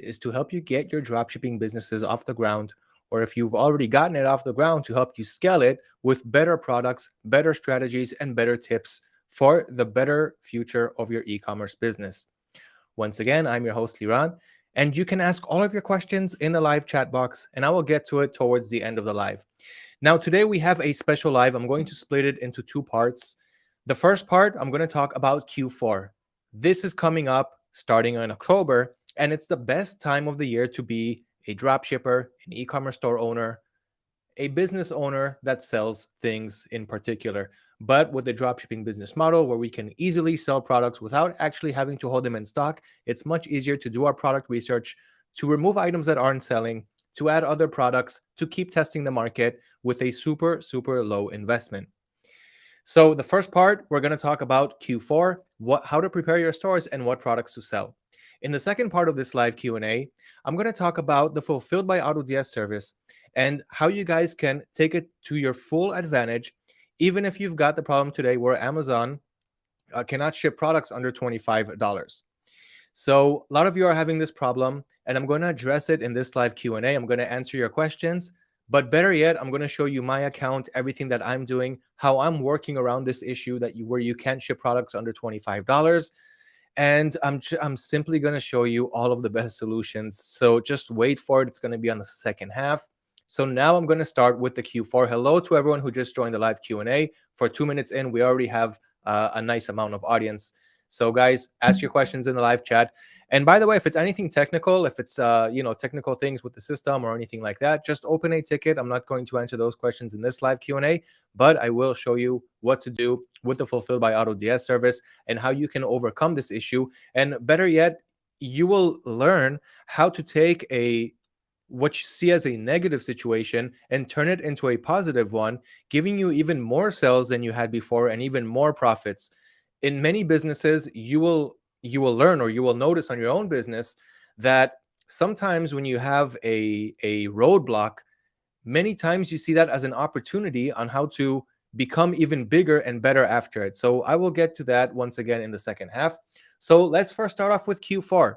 is to help you get your dropshipping businesses off the ground, or if you've already gotten it off the ground, to help you scale it with better products, better strategies, and better tips for the better future of your e-commerce business. Once again, I'm your host, 𝗲𝗏𝗀, and you can ask all of your questions in the live chat box, and I will get to it towards the end of the live. Now, today we have a special live. I'm going to split it into two parts. The first part, I'm going to talk about Q4. This is coming up starting in October, and it's the best time of the year to be a dropshipper, an e-commerce store owner, a business owner that sells things in particular, but with the dropshipping business model where we can easily sell products without actually having to hold them in stock. It's much easier to do our product research, to remove items that aren't selling, to add other products, to keep testing the market with a super low investment. So the first part, we're going to talk about Q4, how to prepare your stores and what products to sell. In the second part of this live Q&A, I'm going to talk about the Fulfilled by AutoDS service and how you guys can take it to your full advantage, even if you've got the problem today where Amazon cannot ship products under $25. So a lot of you are having this problem, and I'm going to address it in this live Q&A. I'm going to answer your questions, but better yet, I'm going to show you my account, everything that I'm doing, how I'm working around this issue where you can't ship products under $25. And I'm simply going to show you all of the best solutions. So just wait for it. It's going to be on the second half. So now I'm going to start with the Q4. Hello to everyone who just joined the live Q&A. For 2 minutes in, we already have a nice amount of audience. So guys, ask your questions in the live chat. And by the way, if it's anything technical, if it's technical things with the system or anything like that, just open a ticket. I'm not going to answer those questions in this live Q&A, but I will show you what to do with the Fulfilled by AutoDS service and how you can overcome this issue. And better yet, you will learn how to take what you see as a negative situation and turn it into a positive one, giving you even more sales than you had before and even more profits. In many businesses, you will learn, or you will notice on your own business, that sometimes when you have a roadblock, many times you see that as an opportunity on how to become even bigger and better after it. So I will get to that once again in the second half. So let's first start off with Q4.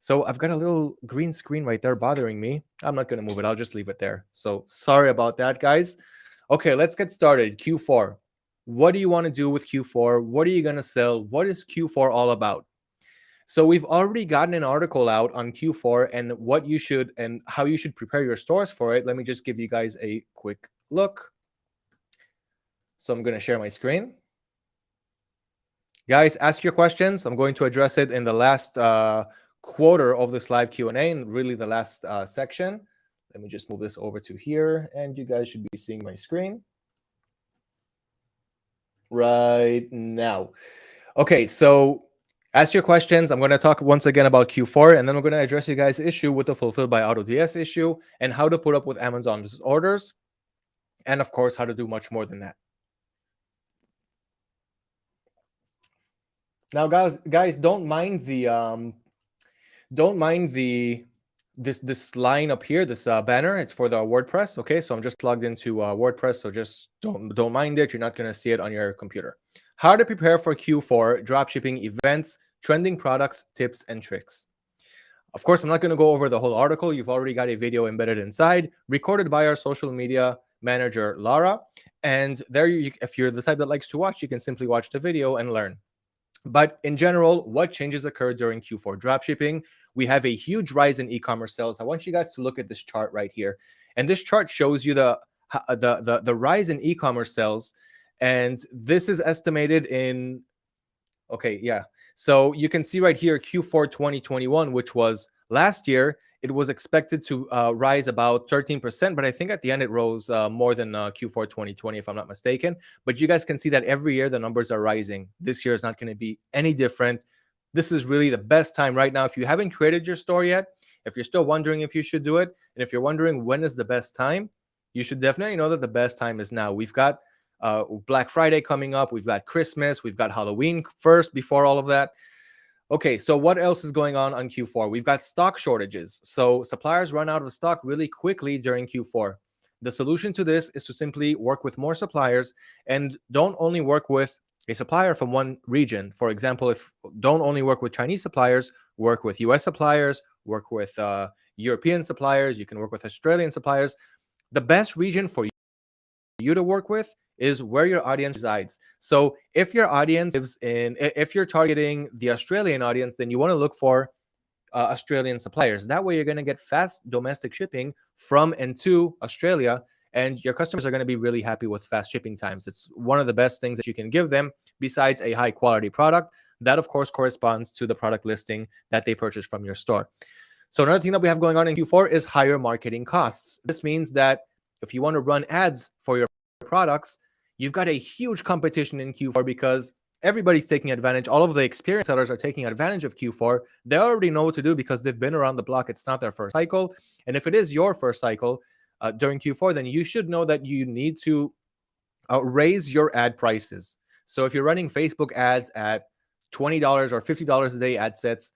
So I've got a little green screen right there bothering me. I'm not going to move it. I'll just leave it there. So sorry about that, guys. Okay, let's get started. Q4. What do you want to do with Q4? What are you going to sell? What is Q4 all about? So we've already gotten an article out on Q4 and what you should and how you should prepare your stores for it. Let me just give you guys a quick look. So I'm going to share my screen. Guys, ask your questions. I'm going to address it in the last quarter of this live Q&A, and really the last section. Let me just move this over to here, and you guys should be seeing my screen right now. Okay, so ask your questions. I'm going to talk once again about Q4, and then we're going to address you guys' issue with the Fulfilled by AutoDS issue and how to put up with Amazon's orders, and of course, how to do much more than that. Now, guys, don't mind this line up here, this banner. It's for the WordPress. Okay, so I'm just logged into WordPress, so just don't mind it. You're not going to see it on your computer. How to prepare for Q4 dropshipping events, trending products, tips, and tricks. Of course, I'm not going to go over the whole article. You've already got a video embedded inside, recorded by our social media manager, Lara. And there, if you're the type that likes to watch, you can simply watch the video and learn. But in general, what changes occurred during Q4 dropshipping? We have a huge rise in e-commerce sales. I want you guys to look at this chart right here. And this chart shows you the rise in e-commerce sales. And this is estimated in, okay, yeah. So you can see right here, Q4 2021, which was last year, it was expected to rise about 13%, but I think at the end it rose more than Q4 2020, if I'm not mistaken. But you guys can see that every year the numbers are rising. This year is not going to be any different. This is really the best time right now. If you haven't created your store yet, if you're still wondering if you should do it, and if you're wondering when is the best time, you should definitely know that the best time is now. We've got Black Friday coming up. We've got Christmas. We've got Halloween first before all of that. Okay, so what else is going on Q4? We've got stock shortages. So suppliers run out of stock really quickly during Q4. The solution to this is to simply work with more suppliers, and don't only work with a supplier from one region. For example, don't only work with Chinese suppliers, work with US suppliers, work with European suppliers, you can work with Australian suppliers. The best region for you to work with is where your audience resides. So if your audience lives if you're targeting the Australian audience, then you want to look for Australian suppliers. That way you're going to get fast domestic shipping from and to Australia, and your customers are going to be really happy with fast shipping times. It's one of the best things that you can give them, besides a high quality product. That, of course, corresponds to the product listing that they purchase from your store. So another thing that we have going on in Q4 is higher marketing costs. This means that if you want to run ads for your products, you've got a huge competition in Q4 because everybody's taking advantage. All of the experienced sellers are taking advantage of Q4. They already know what to do because they've been around the block. It's not their first cycle. And if it is your first cycle during Q4, then you should know that you need to raise your ad prices. So if you're running Facebook ads at $20 or $50 a day ad sets,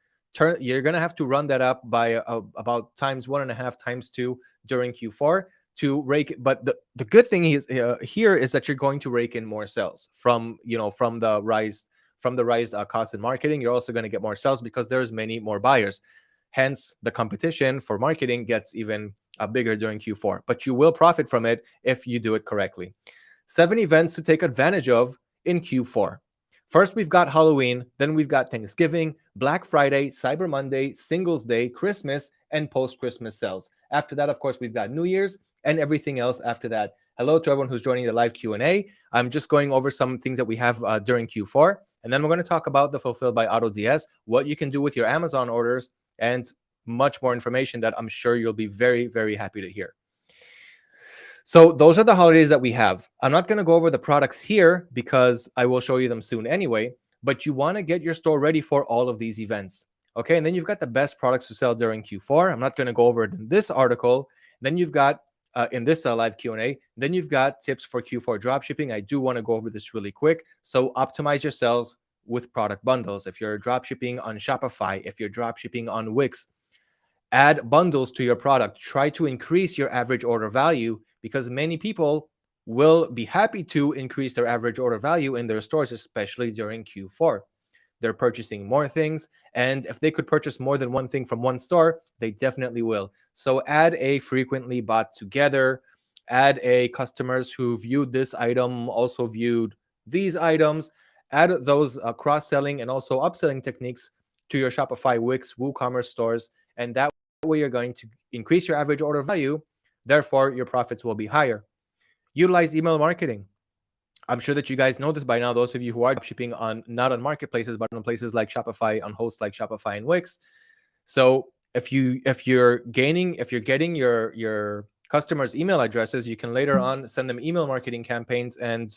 you're going to have to run that up by about times 1.5, times 2 during Q4 to rake. But the good thing is here is that you're going to rake in more sales from the rise cost in marketing. You're also going to get more sales because there's many more buyers. Hence, the competition for marketing gets even bigger during Q4. But you will profit from it if you do it correctly. 7 events to take advantage of in Q4. First, we've got Halloween, then we've got Thanksgiving, Black Friday, Cyber Monday, Singles Day, Christmas, and post-Christmas sales. After that, of course, we've got New Year's and everything else after that. Hello to everyone who's joining the live Q&A. I'm just going over some things that we have during Q4, and then we're going to talk about the Fulfilled by AutoDS, what you can do with your Amazon orders, and much more information that I'm sure you'll be very, very happy to hear. So those are the holidays that we have. I'm not going to go over the products here because I will show you them soon anyway, but you want to get your store ready for all of these events. Okay, and then you've got the best products to sell during Q4. I'm not going to go over it in this article. Then you've got in this live Q&A, then you've got tips for Q4 dropshipping. I do want to go over this really quick. So optimize your sales with product bundles. If you're dropshipping on Shopify, if you're dropshipping on Wix, add bundles to your product. Try to increase your average order value because many people will be happy to increase their average order value in their stores, especially during Q4. They're purchasing more things, and if they could purchase more than one thing from one store, they definitely will. So add a frequently bought together, add a customers who viewed this item also viewed these items, add those cross-selling and also upselling techniques to your Shopify, Wix, WooCommerce stores, and that way you're going to increase your average order value. Therefore, your profits will be higher. Utilize email marketing. I'm sure that you guys know this by now, those of you who are shipping on not on marketplaces, but on places like Shopify, on hosts like Shopify and Wix. So if you're getting your customers' email addresses, you can later on send them email marketing campaigns. And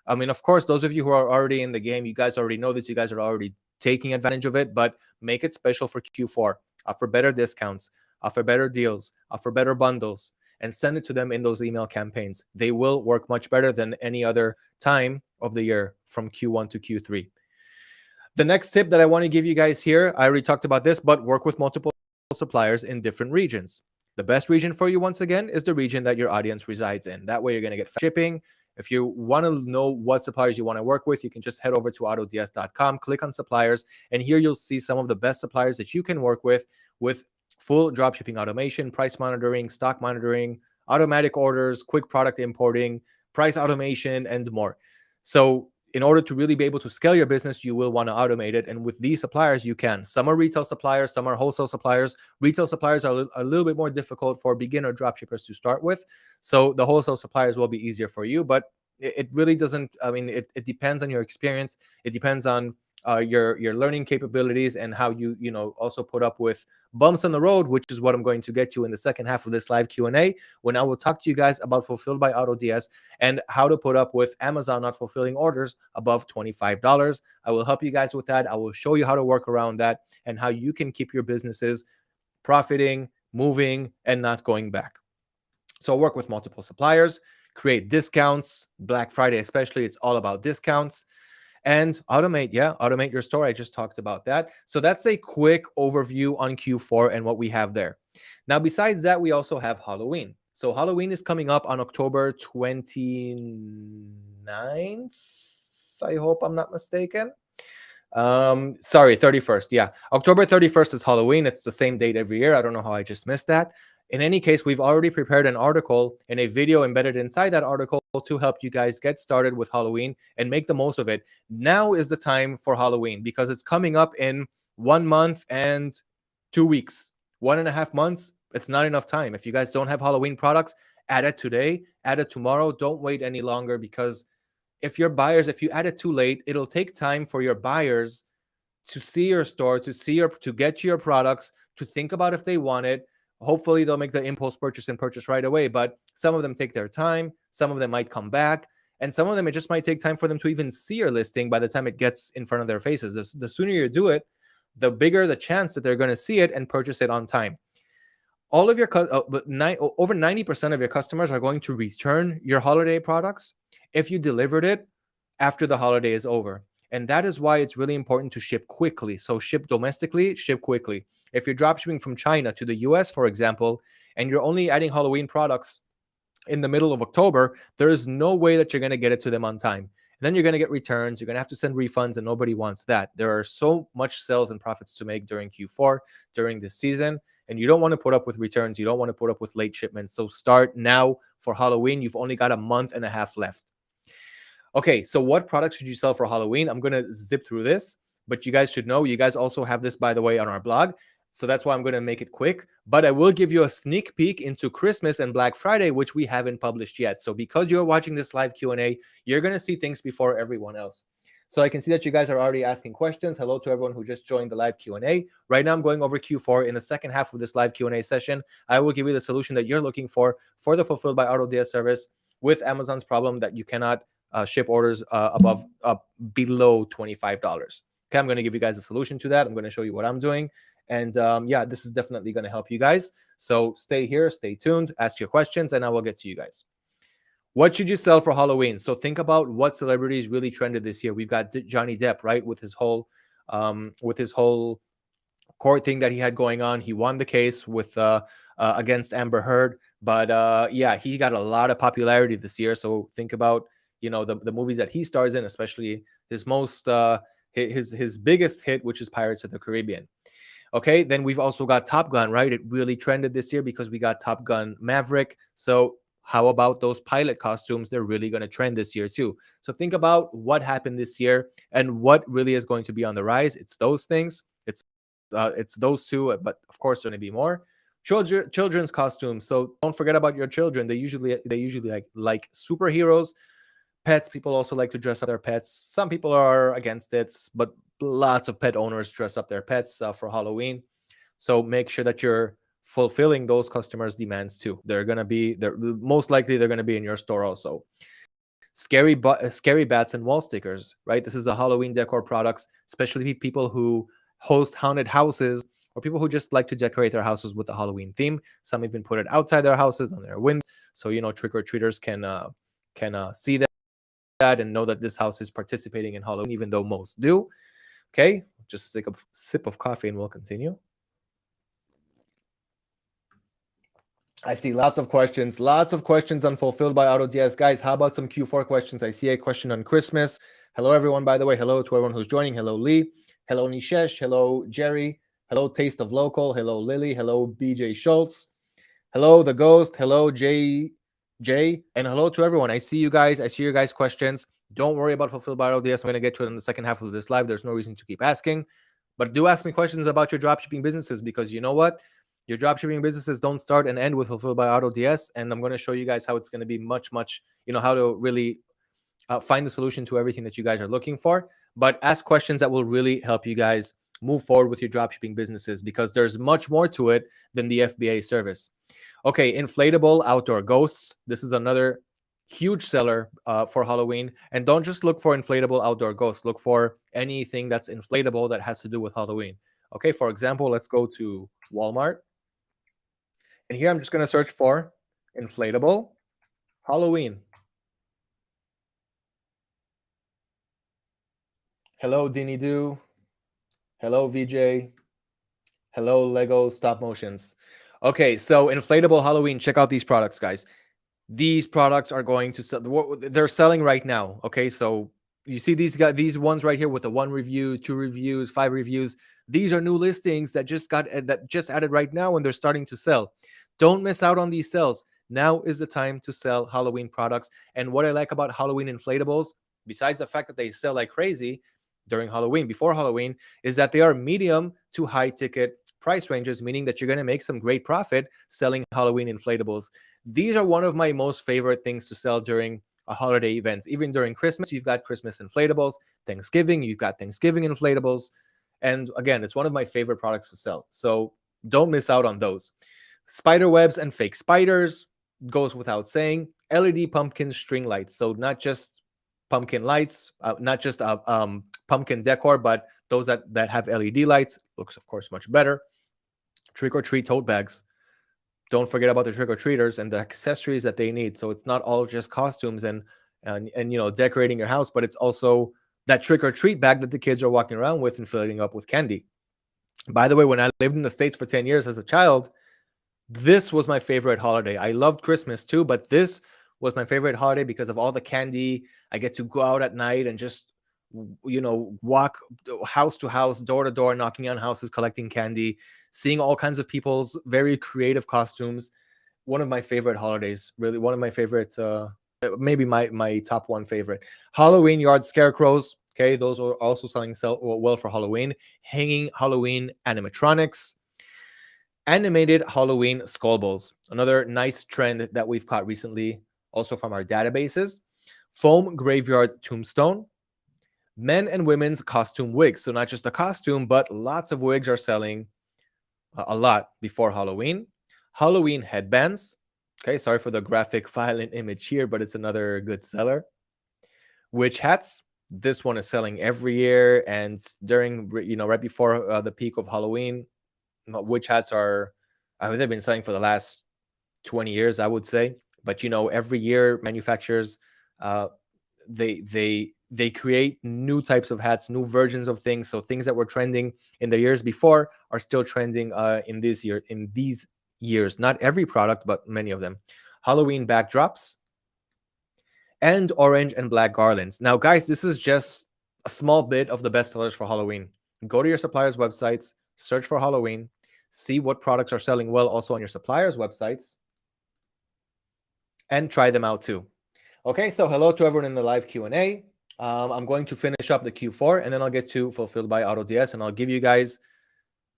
I mean, of course, those of you who are already in the game, you guys already know this, you guys are already taking advantage of it, but make it special for Q4. Offer better discounts, offer better deals, offer better bundles, and send it to them in those email campaigns. They will work much better than any other time of the year from Q1 to Q3. The next tip that I want to give you guys here, I already talked about this, but work with multiple suppliers in different regions. The best region for you, once again, is the region that your audience resides in. That way you're going to get shipping. If you want to know what suppliers you want to work with, you can just head over to AutoDS.com, click on suppliers, and here you'll see some of the best suppliers that you can work with full dropshipping automation, price monitoring, stock monitoring, automatic orders, quick product importing, price automation, and more. So in order to really be able to scale your business, you will want to automate it. And with these suppliers, you can. Some are retail suppliers, some are wholesale suppliers. Retail suppliers are a little bit more difficult for beginner dropshippers to start with. So the wholesale suppliers will be easier for you, but it really doesn't, I mean, it depends on your experience. It depends on your learning capabilities and how you also put up with bumps on the road, which is what I'm going to get to in the second half of this live Q&A, when I will talk to you guys about Fulfilled by AutoDS and how to put up with Amazon not fulfilling orders above $25. I will help you guys with that. I will show you how to work around that and how you can keep your businesses profiting, moving, and not going back. So work with multiple suppliers, create discounts. Black Friday especially, it's all about discounts. And automate your store. I just talked about that. So that's a quick overview on Q4 and what we have there. Now, besides that, we also have Halloween. So Halloween is coming up on October 29th. I hope I'm not mistaken. Sorry, 31st. Yeah, October 31st is Halloween. It's the same date every year. I don't know how I just missed that. In any case, we've already prepared an article and a video embedded inside that article to help you guys get started with Halloween and make the most of it. Now is the time for Halloween because it's coming up in 1 month and 2 weeks, 1.5 months. It's not enough time. If you guys don't have Halloween products, add it today, add it tomorrow. Don't wait any longer, because if your buyers, if you add it too late, it'll take time for your buyers to see your store, to get to your products, to think about if they want it. Hopefully they'll make the impulse purchase and purchase right away, but some of them take their time, some of them might come back, and some of them, it just might take time for them to even see your listing by the time it gets in front of their faces. The sooner you do it, the bigger the chance that they're going to see it and purchase it on time. All of your over 90% of your customers are going to return your holiday products if you delivered it after the holiday is over. And that is why it's really important to ship quickly. So ship domestically, ship quickly. If you're dropshipping from China to the US, for example, and you're only adding Halloween products in the middle of October, there is no way that you're going to get it to them on time. And then you're going to get returns. You're going to have to send refunds, and nobody wants that. There are so much sales and profits to make during Q4, during this season, and you don't want to put up with returns. You don't want to put up with late shipments. So start now for Halloween. You've only got 1.5 months left. Okay, so what products should you sell for Halloween? I'm going to zip through this, but you guys should know, you guys also have this, by the way, on our blog. So that's why I'm going to make it quick, but I will give you a sneak peek into Christmas and Black Friday, which we haven't published yet. So because you're watching this live Q&A, you're going to see things before everyone else. So I can see that you guys are already asking questions. Hello to everyone who just joined the live Q&A. Right now I'm going over Q4. In the second half of this live Q&A session, I will give you the solution that you're looking for the Fulfilled by AutoDS service with Amazon's problem that you cannot ship orders below $25. Okay, I'm going to give you guys a solution to that. I'm going to show you what I'm doing. And yeah, this is definitely going to help you guys. So stay here, stay tuned, ask your questions, and I will get to you guys. What should you sell for Halloween? So think about what celebrities really trended this year. We've got Johnny Depp, right, with his whole court thing that he had going on. He won the case with against Amber Heard, but yeah, he got a lot of popularity this year. So think about, you know, the movies that he stars in, especially his most his biggest hit, which is Pirates of the Caribbean. Okay, then we've also got Top Gun, right? It really trended this year because we got Top Gun Maverick. So how about those pilot costumes? They're really going to trend this year too. So think about what happened this year and what really is going to be on the rise. It's those things. It's those two, but of course there's going to be more. Children's costumes. So don't forget about your children. They usually like superheroes. Pets, people also like to dress up their pets. Some people are against it, but lots of pet owners dress up their pets for Halloween. So make sure that you're fulfilling those customers' demands too. They're most likely they're going to be in your store also. Scary bats and wall stickers, right? This is a Halloween decor products, especially people who host haunted houses or people who just like to decorate their houses with the Halloween theme. Some even put it outside their houses on their windows, so you know trick-or-treaters can see that and know that this house is participating in Halloween, even though most do. Okay, just take a sip of coffee and we'll continue. I see lots of questions on Fulfilled by AutoDS. Guys, how about some Q4 questions? I see a question on Christmas. Hello, everyone, by the way. Hello to everyone who's joining. Hello, Lee. Hello, Nishesh. Hello, Jerry. Hello, Taste of Local. Hello, Lily. Hello, BJ Schultz. Hello, The Ghost. Hello, Jay. And hello to everyone. I see you guys. I see your guys' questions. Don't worry about Fulfilled by AutoDS. I'm going to get to it in the second half of this live. There's no reason to keep asking. But do ask me questions about your dropshipping businesses, because you know what? Your dropshipping businesses don't start and end with Fulfilled by AutoDS. And I'm going to show you guys how it's going to be much, you know, how to really find the solution to everything that you guys are looking for. But ask questions that will really help you guys move forward with your dropshipping businesses, because there's much more to it than the FBA service. Okay, inflatable outdoor ghosts. This is another huge seller for Halloween. And don't just look for inflatable outdoor ghosts. Look for anything that's inflatable that has to do with Halloween. Okay, for example, let's go to Walmart. And here I'm just going to search for inflatable Halloween. Hello, Dini Do. Hello, VJ. Hello, Lego Stop Motions. Okay, so inflatable Halloween. Check out these products, guys. These products are going to sell. They're selling right now. Okay, so You see these ones right here with the 1 review, 2 reviews, 5 reviews. These are new listings that just added right now, and they're starting to sell. Don't miss out on these sales. Now is the time to sell Halloween products. And what I like about Halloween inflatables, besides the fact that they sell like crazy during Halloween, before Halloween, is that they are medium to high ticket price ranges, meaning that you're going to make some great profit selling Halloween inflatables. These are one of my most favorite things to sell during holiday events. Even during Christmas, you've got Christmas inflatables. Thanksgiving, you've got Thanksgiving inflatables. And again, it's one of my favorite products to sell. So don't miss out on those. Spider webs and fake spiders, goes without saying. LED pumpkin string lights. So not just pumpkin lights, not just pumpkin decor, but those that have LED lights. Looks, of course, much better. Trick-or-treat tote bags. Don't forget about the trick-or-treaters and the accessories that they need. So it's not all just costumes and you know, decorating your house, but it's also that trick-or-treat bag that the kids are walking around with and filling up with candy. By the way, when I lived in the States for 10 years as a child, this was my favorite holiday. I loved Christmas too, but this was my favorite holiday because of all the candy. I get to go out at night and just, you know, walk house to house, door to door, knocking on houses, collecting candy, seeing all kinds of people's very creative costumes. One of my favorite holidays, really one of my favorite, maybe my top 1 favorite. Halloween yard scarecrows. Okay, those are also selling well for Halloween. Hanging Halloween animatronics. Animated Halloween skull balls. Another nice trend that we've caught recently, also from our databases. Foam graveyard tombstone. Men and women's costume wigs. So not just a costume, but lots of wigs are selling a lot before Halloween. Halloween headbands. Okay, sorry for the graphic violent image here, but it's another good seller. Witch hats. This one is selling every year, and during, you know, right before the peak of Halloween, witch hats are, they've been selling for the last 20 years, I would say. But you know, every year manufacturers, they create new types of hats, new versions of things. So things that were trending in the years before are still trending in these years. Not every product, but many of them. Halloween backdrops and orange and black garlands. Now, guys, this is just a small bit of the best sellers for Halloween. Go to your suppliers' websites, search for Halloween, see what products are selling well also on your suppliers' websites, and try them out too. Okay, so hello to everyone in the live Q&A. I'm going to finish up the Q4, and then I'll get to Fulfilled by AutoDS, and I'll give you guys,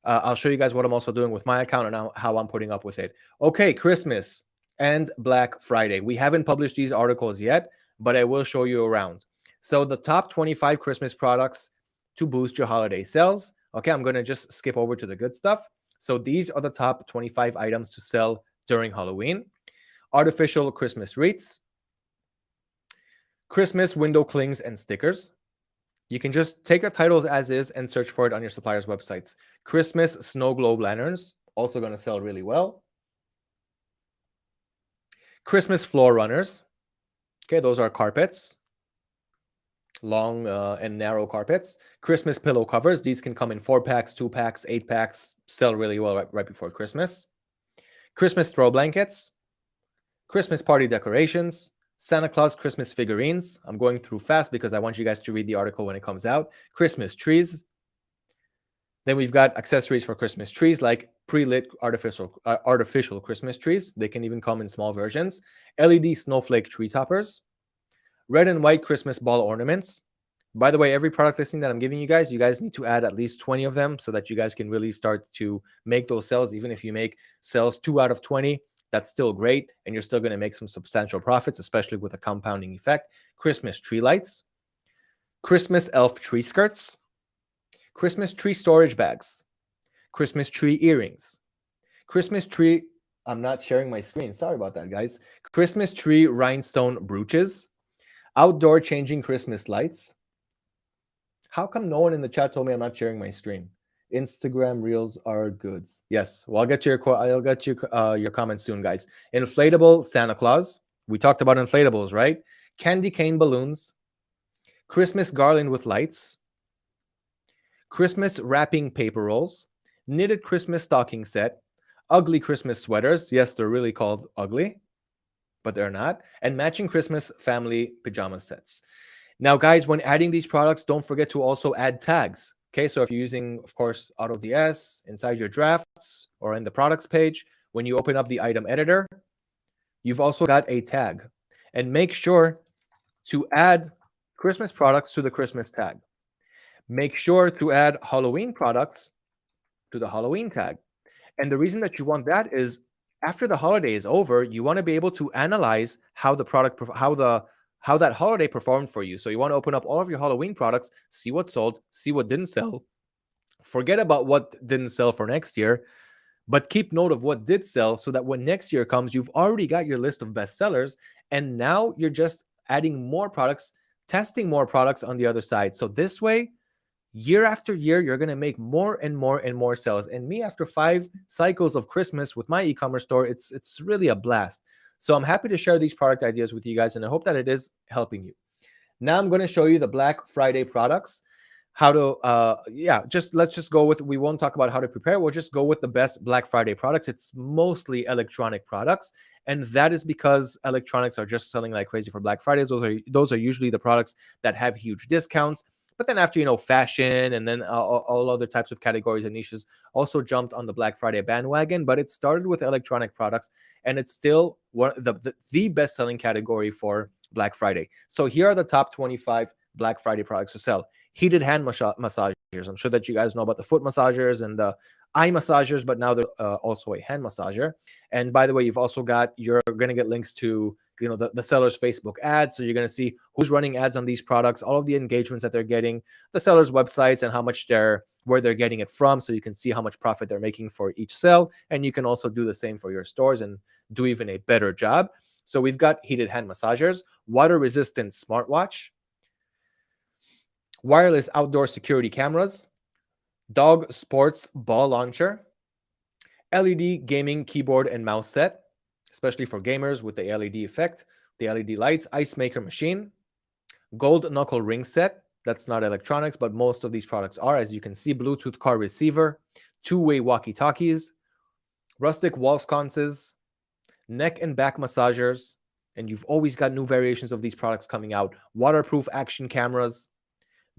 I'll show you guys what I'm also doing with my account and how I'm putting up with it. Okay, Christmas and Black Friday. We haven't published these articles yet, but I will show you around. So the top 25 Christmas products to boost your holiday sales. Okay, I'm going to just skip over to the good stuff. So these are the top 25 items to sell during Halloween. Artificial Christmas wreaths. Christmas window clings and stickers. You can just take the titles as is and search for it on your suppliers' websites. Christmas snow globe lanterns, also going to sell really well. Christmas floor runners. Okay, those are carpets. Long and narrow carpets. Christmas pillow covers. These can come in 4-packs, 2-packs, 8-packs. Sell really well right before Christmas. Christmas throw blankets. Christmas party decorations. Santa Claus Christmas figurines. I'm going through fast because I want you guys to read the article when it comes out. Christmas trees. Then we've got accessories for Christmas trees like pre-lit artificial Christmas trees. They can even come in small versions. LED snowflake tree toppers. Red and white Christmas ball ornaments. By the way, every product listing that I'm giving you guys need to add at least 20 of them so that you guys can really start to make those sales. Even if you make sales 2 out of 20, that's still great, and you're still going to make some substantial profits, especially with a compounding effect. Christmas tree lights. Christmas elf tree skirts. Christmas tree storage bags. Christmas tree earrings. Christmas tree, I'm not sharing my screen. Sorry about that, guys. Christmas tree rhinestone brooches. Outdoor changing Christmas lights. How come no one in the chat told me I'm not sharing my screen? Instagram reels are goods. Yes, well, I'll get you your comments soon, guys. Inflatable Santa Claus. We talked about inflatables, right? Candy cane balloons. Christmas garland with lights. Christmas wrapping paper rolls. Knitted Christmas stocking set. Ugly Christmas sweaters. Yes, they're really called ugly, but they're not. And matching Christmas family pajama sets. Now, guys, when adding these products, don't forget to also add tags. Okay, so if you're using, of course, AutoDS inside your drafts or in the products page, when you open up the item editor, you've also got a tag. And make sure to add Christmas products to the Christmas tag. Make sure to add Halloween products to the Halloween tag. And the reason that you want that is after the holiday is over, you want to be able to analyze how the product, how that holiday performed for you. So you want to open up all of your Halloween products, see what sold, see what didn't sell. Forget about what didn't sell for next year, but keep note of what did sell so that when next year comes, you've already got your list of bestsellers. And now you're just adding more products, testing more products on the other side. So this way, year after year, you're going to make more and more and more sales. And me, after 5 cycles of Christmas with my e-commerce store, it's really a blast. So I'm happy to share these product ideas with you guys, and I hope that it is helping you. Now I'm going to show you the Black Friday products. How to, let's just go with, we won't talk about how to prepare. We'll just go with the best Black Friday products. It's mostly electronic products. And that is because electronics are just selling like crazy for Black Fridays. Those are usually the products that have huge discounts. But then after, fashion and then all other types of categories and niches also jumped on the Black Friday bandwagon. But it started with electronic products, and it's still one the best-selling category for Black Friday. So here are the top 25 Black Friday products to sell. Heated hand massagers. I'm sure that you guys know about the foot massagers and the eye massagers, but now there's also a hand massager. And by the way, you're going to get links to the seller's Facebook ads. So you're going to see who's running ads on these products, all of the engagements that they're getting, the seller's websites, and how much where they're getting it from. So you can see how much profit they're making for each sale. And you can also do the same for your stores and do even a better job. So we've got heated hand massagers, water resistant smartwatch, wireless outdoor security cameras, dog sports ball launcher, LED gaming keyboard and mouse set, especially for gamers with the LED effect, the LED lights, ice maker machine, gold knuckle ring set. That's not electronics, but most of these products are. As you can see, Bluetooth car receiver, 2-way walkie-talkies, rustic wall sconces, neck and back massagers, and you've always got new variations of these products coming out, waterproof action cameras,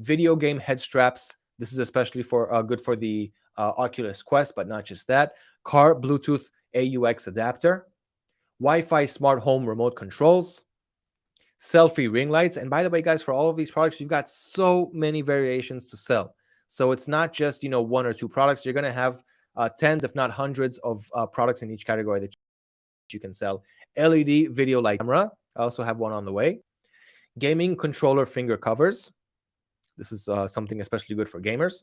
video game head straps. This is especially for good for the Oculus Quest, but not just that. Car Bluetooth AUX adapter, Wi-Fi smart home remote controls, selfie ring lights. And by the way, guys, for all of these products, you've got so many variations to sell. So it's not just 1 or 2 products. You're going to have tens, if not hundreds, of products in each category that you can sell. LED video light camera. I also have one on the way. Gaming controller finger covers. This is something especially good for gamers.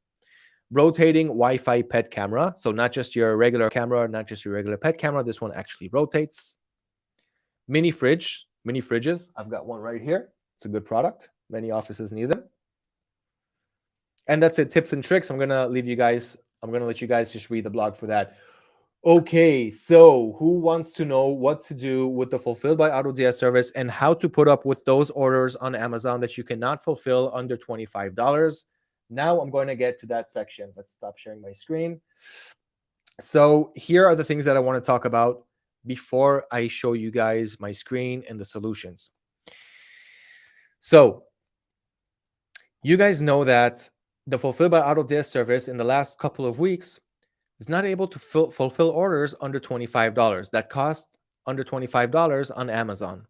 Rotating Wi-Fi pet camera. So not just your regular camera, not just your regular pet camera. This one actually rotates. Mini fridges. I've got one right here. It's a good product. Many offices need them. And that's it. Tips and tricks. I'm going to let you guys just read the blog for that. Okay, so who wants to know what to do with the Fulfilled by AutoDS service and how to put up with those orders on Amazon that you cannot fulfill under $25? Now I'm going to get to that section. Let's stop sharing my screen. So here are the things that I want to talk about before I show you guys my screen and the solutions. So you guys know that the Fulfilled by AutoDS service in the last couple of weeks is not able to fulfill orders under $25 that cost under $25 on Amazon.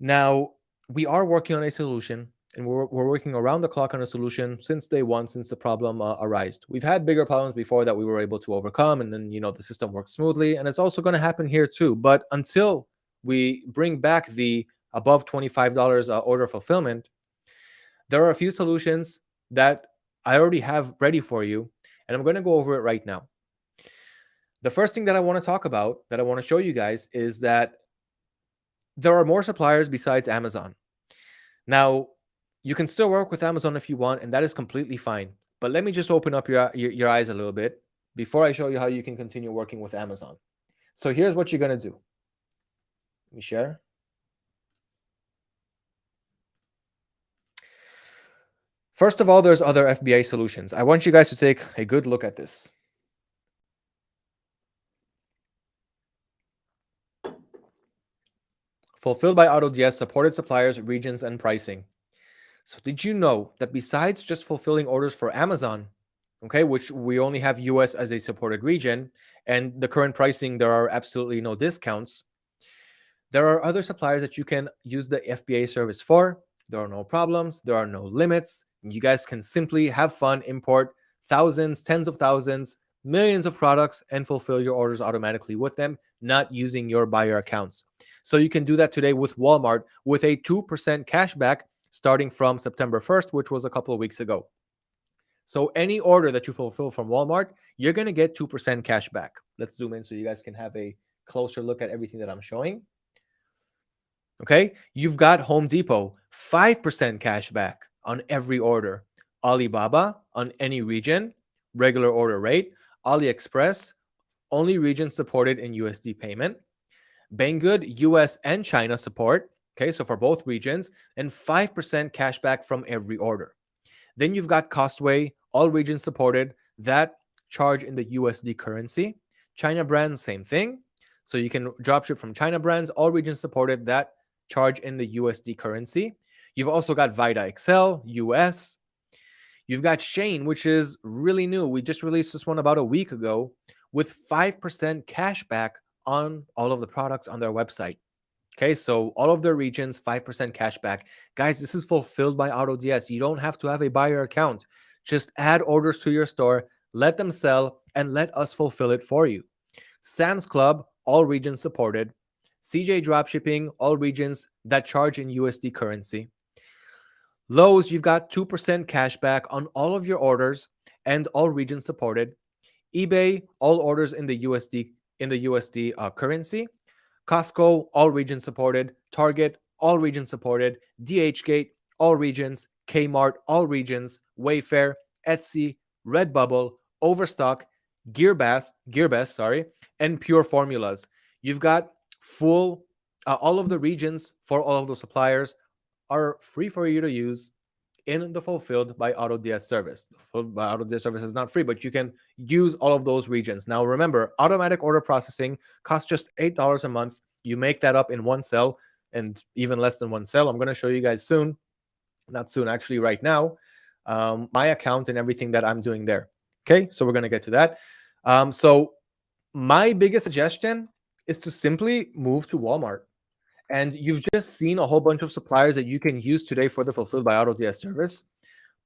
Now, we are working on a solution, and we're working around the clock on a solution since day one, since the problem arose. We've had bigger problems before that we were able to overcome, and then the system worked smoothly, and it's also going to happen here too. But until we bring back the above $25 order fulfillment, there are a few solutions that I already have ready for you, and I'm going to go over it right now. The first thing that I want to talk about, that I want to show you guys, is that there are more suppliers besides Amazon. Now, you can still work with Amazon if you want, and that is completely fine. But let me just open up your eyes a little bit before I show you how you can continue working with Amazon. So here's what you're going to do. Let me share. First of all, there's other FBA solutions. I want you guys to take a good look at this. Fulfilled by AutoDS supported suppliers, regions, and pricing. So did you know that besides just fulfilling orders for Amazon, okay, which we only have US as a supported region, and the current pricing, there are absolutely no discounts. There are other suppliers that you can use the FBA service for. There are no problems. There are no limits. You guys can simply have fun, import thousands, tens of thousands, millions of products, and fulfill your orders automatically with them, not using your buyer accounts. So you can do that today with Walmart with a 2% cashback starting from September 1st, which was a couple of weeks ago. So any order that you fulfill from Walmart, you're going to get 2% cash back. Let's zoom in so you guys can have a closer look at everything that I'm showing. Okay, you've got Home Depot, 5% cash back on every order. Alibaba on any region, regular order rate. AliExpress, only regions supported in USD payment. Banggood, US and China support. Okay, so for both regions, and 5% cash back from every order. Then you've got Costway, all regions supported, that charge in the USD currency. China brands, same thing. So you can dropship from China brands, all regions supported, that charge in the USD currency. You've also got 𝗦𝗿𝗲𝗃𝗃, US. You've got Shane, which is really new. We just released this one about a week ago with 5% cash back on all of the products on their website. Okay, so all of their regions, 5% cash back. Guys, this is fulfilled by AutoDS. You don't have to have a buyer account. Just add orders to your store, let them sell, and let us fulfill it for you. Sam's Club, all regions supported. CJ Dropshipping, all regions that charge in USD currency. Lowe's, you've got 2% cash back on all of your orders and all regions supported. eBay, all orders in the USD currency. Costco, all regions supported. Target, all regions supported. DHgate, all regions. Kmart, all regions. Wayfair, Etsy, Redbubble, Overstock, 𝗬𝗂𝗃𝗃𝗃, and Pure Formulas. You've got full, all of the regions for all of those suppliers are free for you to use in the Fulfilled by AutoDS service. The Fulfilled by AutoDS service is not free, but you can use all of those regions. Now, remember, automatic order processing costs just $8 a month. You make that up in one cell, and even less than one cell. I'm going to show you guys soon, not soon, actually right now, my account and everything that I'm doing there. Okay, so we're going to get to that. So my biggest suggestion is to simply move to Walmart. And you've just seen a whole bunch of suppliers that you can use today for the Fulfilled by AutoDS service.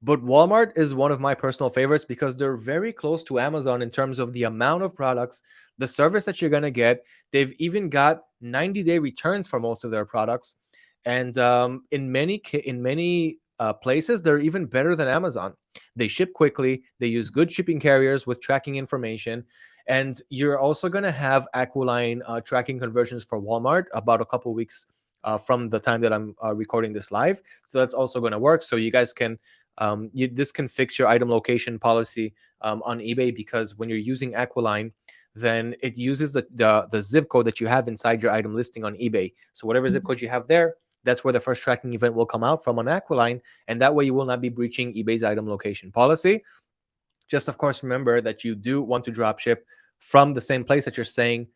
But Walmart is one of my personal favorites because they're very close to Amazon in terms of the amount of products, the service that you're going to get. They've even got 90-day returns for most of their products. And in many places, they're even better than Amazon. They ship quickly. They use good shipping carriers with tracking information. And you're also going to have Aqualine tracking conversions for Walmart about a couple weeks from the time that I'm recording this live. So that's also going to work. So you guys can, this can fix your item location policy on eBay, because when you're using Aqualine, then it uses the zip code that you have inside your item listing on eBay. So whatever zip code you have there, that's where the first tracking event will come out from on Aqualine. And that way you will not be breaching eBay's item location policy. Just, of course, remember that you do want to drop ship from the same place that you're saying,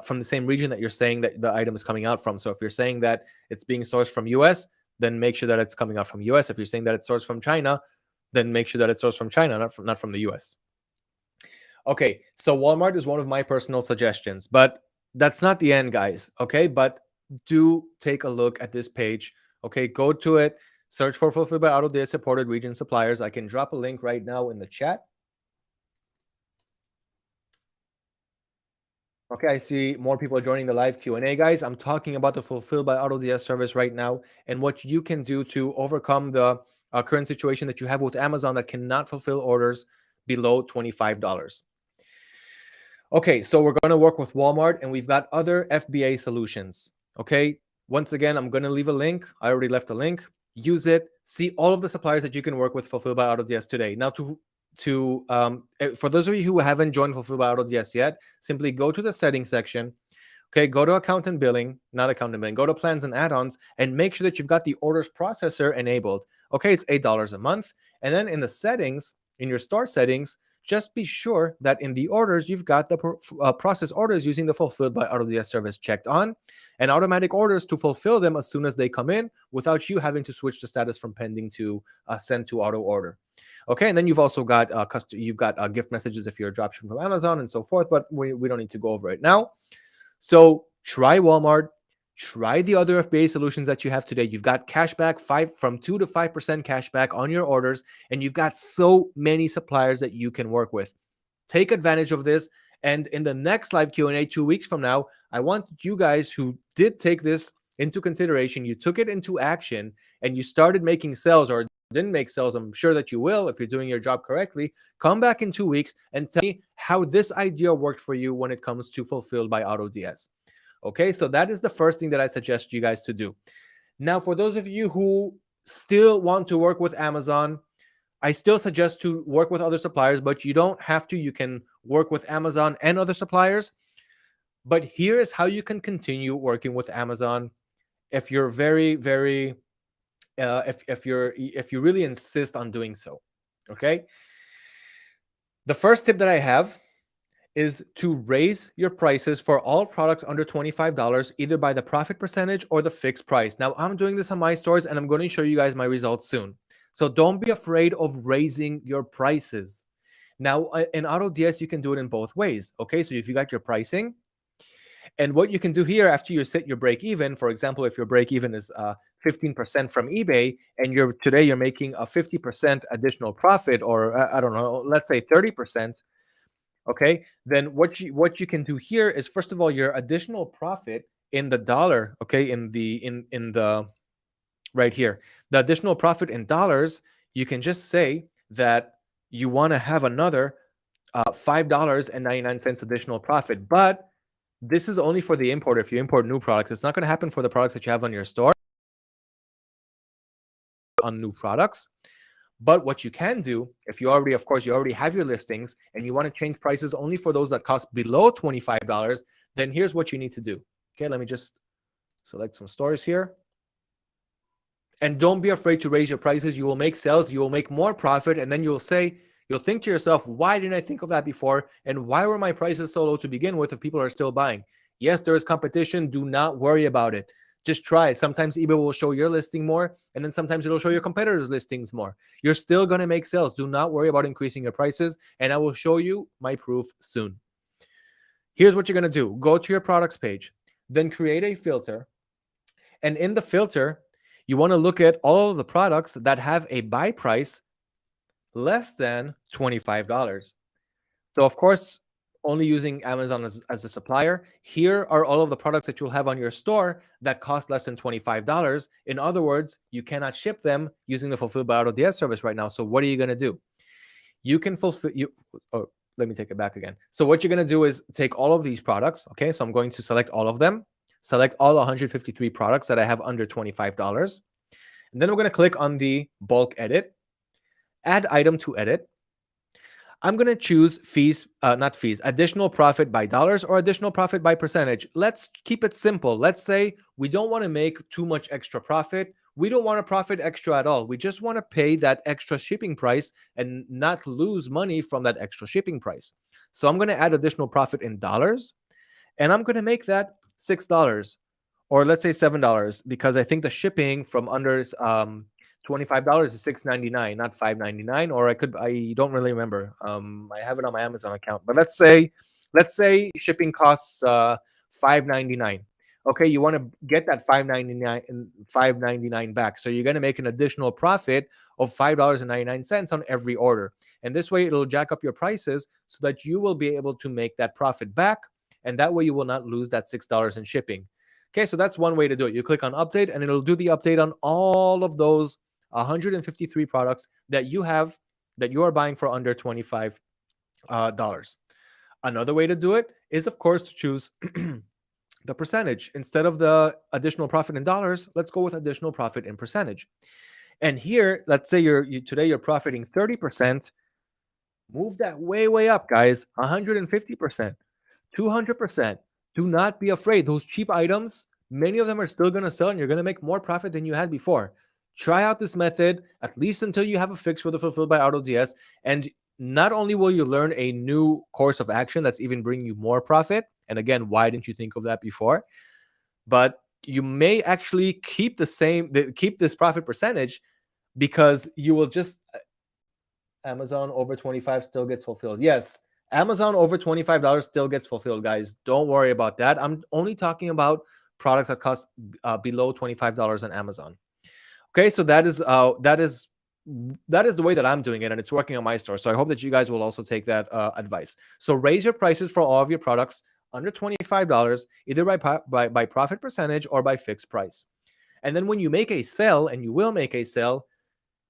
from the same region that you're saying that the item is coming out from. So if you're saying that it's being sourced from US, then make sure that it's coming out from US. If you're saying that it's sourced from China, then make sure that it's sourced from China, not from the US. Okay, so Walmart is one of my personal suggestions, but that's not the end, guys. Okay, but do take a look at this page. Okay, go to it. Search for Fulfilled by AutoDS supported region suppliers. I can drop a link right now in the chat. Okay, I see more people are joining the live Q&A, guys. I'm talking about the Fulfilled by AutoDS service right now and what you can do to overcome the current situation that you have with Amazon that cannot fulfill orders below $25. Okay, so we're going to work with Walmart, and we've got other FBA solutions. Okay, once again, I'm going to leave a link. I already left a link. Use it. See all of the suppliers that you can work with Fulfilled by AutoDS today. Now, for those of you who haven't joined Fulfilled by AutoDS yet, simply go to the settings section. Okay, go to account and billing, not account and billing. Go to plans and add-ons and make sure that you've got the orders processor enabled. Okay, it's $8 a month. And then in the settings, in your store settings, just be sure that in the orders, you've got the process orders using the Fulfilled by AutoDS service checked on, and automatic orders to fulfill them as soon as they come in without you having to switch the status from pending to send to auto order. Okay, and then you've also got gift messages if you're dropshipping from Amazon and so forth, but we don't need to go over it now. So try Walmart. Try the other FBA solutions that you have today. You've got cashback from 2 to 5% cashback on your orders, and you've got so many suppliers that you can work with. Take advantage of this. And in the next live Q&A 2 weeks from now, I want you guys who did take this into consideration, you took it into action, and you started making sales or didn't make sales. I'm sure that you will if you're doing your job correctly. Come back in 2 weeks and tell me how this idea worked for you when it comes to Fulfilled by AutoDS. Okay, so that is the first thing that I suggest you guys to do. Now, for those of you who still want to work with Amazon, I still suggest to work with other suppliers, but you don't have to. You can work with Amazon and other suppliers. But here is how you can continue working with Amazon if you're if you really insist on doing so. Okay. The first tip that I have is to raise your prices for all products under $25, either by the profit percentage or the fixed price. Now, I'm doing this on my stores, and I'm going to show you guys my results soon. So don't be afraid of raising your prices. Now, in AutoDS, you can do it in both ways. Okay, so if you got your pricing, and what you can do here after you set your break even, for example, if your break even is 15% from eBay, and today you're making a 50% additional profit, or I don't know, let's say 30%. Okay, then what you can do here is, first of all, your additional profit in the dollar, okay, in the right here, the additional profit in dollars, you can just say that you want to have another $5.99 additional profit. But this is only for the import. If you import new products, it's not going to happen for the products that you have on your store on new products. But what you can do, if you already, of course, you already have your listings and you want to change prices only for those that cost below $25, then here's what you need to do. Okay, let me just select some stores here. And don't be afraid to raise your prices. You will make sales, you will make more profit, and then you'll think to yourself, why didn't I think of that before? And why were my prices so low to begin with if people are still buying? Yes, there is competition. Do not worry about it. Just try it. Sometimes eBay will show your listing more, and then sometimes it'll show your competitors' listings more. You're still going to make sales. Do not worry about increasing your prices, and I will show you my proof soon. Here's what you're going to do. Go to your products page, then create a filter, and in the filter, you want to look at all of the products that have a buy price less than $25. So, of course, only using Amazon as a supplier, here are all of the products that you'll have on your store that cost less than $25. In other words, you cannot ship them using the Fulfilled by AutoDS service right now. So what are you going to do? You can let me take it back again. So what you're going to do is take all of these products. Okay, so I'm going to select all of them, select all 153 products that I have under $25. And then we're going to click on the bulk edit, add item to edit. I'm going to choose additional profit by dollars or additional profit by percentage. Let's keep it simple. Let's say we don't want to make too much extra profit. We don't want to profit extra at all. We just want to pay that extra shipping price and not lose money from that extra shipping price. So I'm going to add additional profit in dollars, and I'm going to make that $6 or let's say $7 because I think the shipping from under $25 is $6.99, not $5.99, or I don't really remember. I have it on my Amazon account, but let's say shipping costs $5.99. Okay, you want to get that $5.99 back, so you're going to make an additional profit of $5.99 on every order, and this way it'll jack up your prices so that you will be able to make that profit back, and that way you will not lose that $6 in shipping. Okay, so that's one way to do it. You click on update, and it'll do the update on all of those 153 products that you are buying for under $25. Another way to do it is, of course, to choose the percentage. Instead of the additional profit in dollars, let's go with additional profit in percentage. And here, let's say today you're profiting 30%. Move that way up, guys. 150%, 200%. Do not be afraid. Those cheap items, many of them are still going to sell, and you're going to make more profit than you had before. Try out this method, at least until you have a fix for the Fulfilled by AutoDS. And not only will you learn a new course of action that's even bringing you more profit, and again, why didn't you think of that before? But you may actually keep keep this profit percentage, because you will just Amazon over 25 still gets fulfilled. Yes, Amazon over $25 still gets fulfilled, guys. Don't worry about that. I'm only talking about products that cost below $25 on Amazon. Okay, so that is the way that I'm doing it, and it's working on my store. So I hope that you guys will also take that advice. So raise your prices for all of your products under $25, either by profit percentage or by fixed price. And then when you make a sale, and you will make a sale,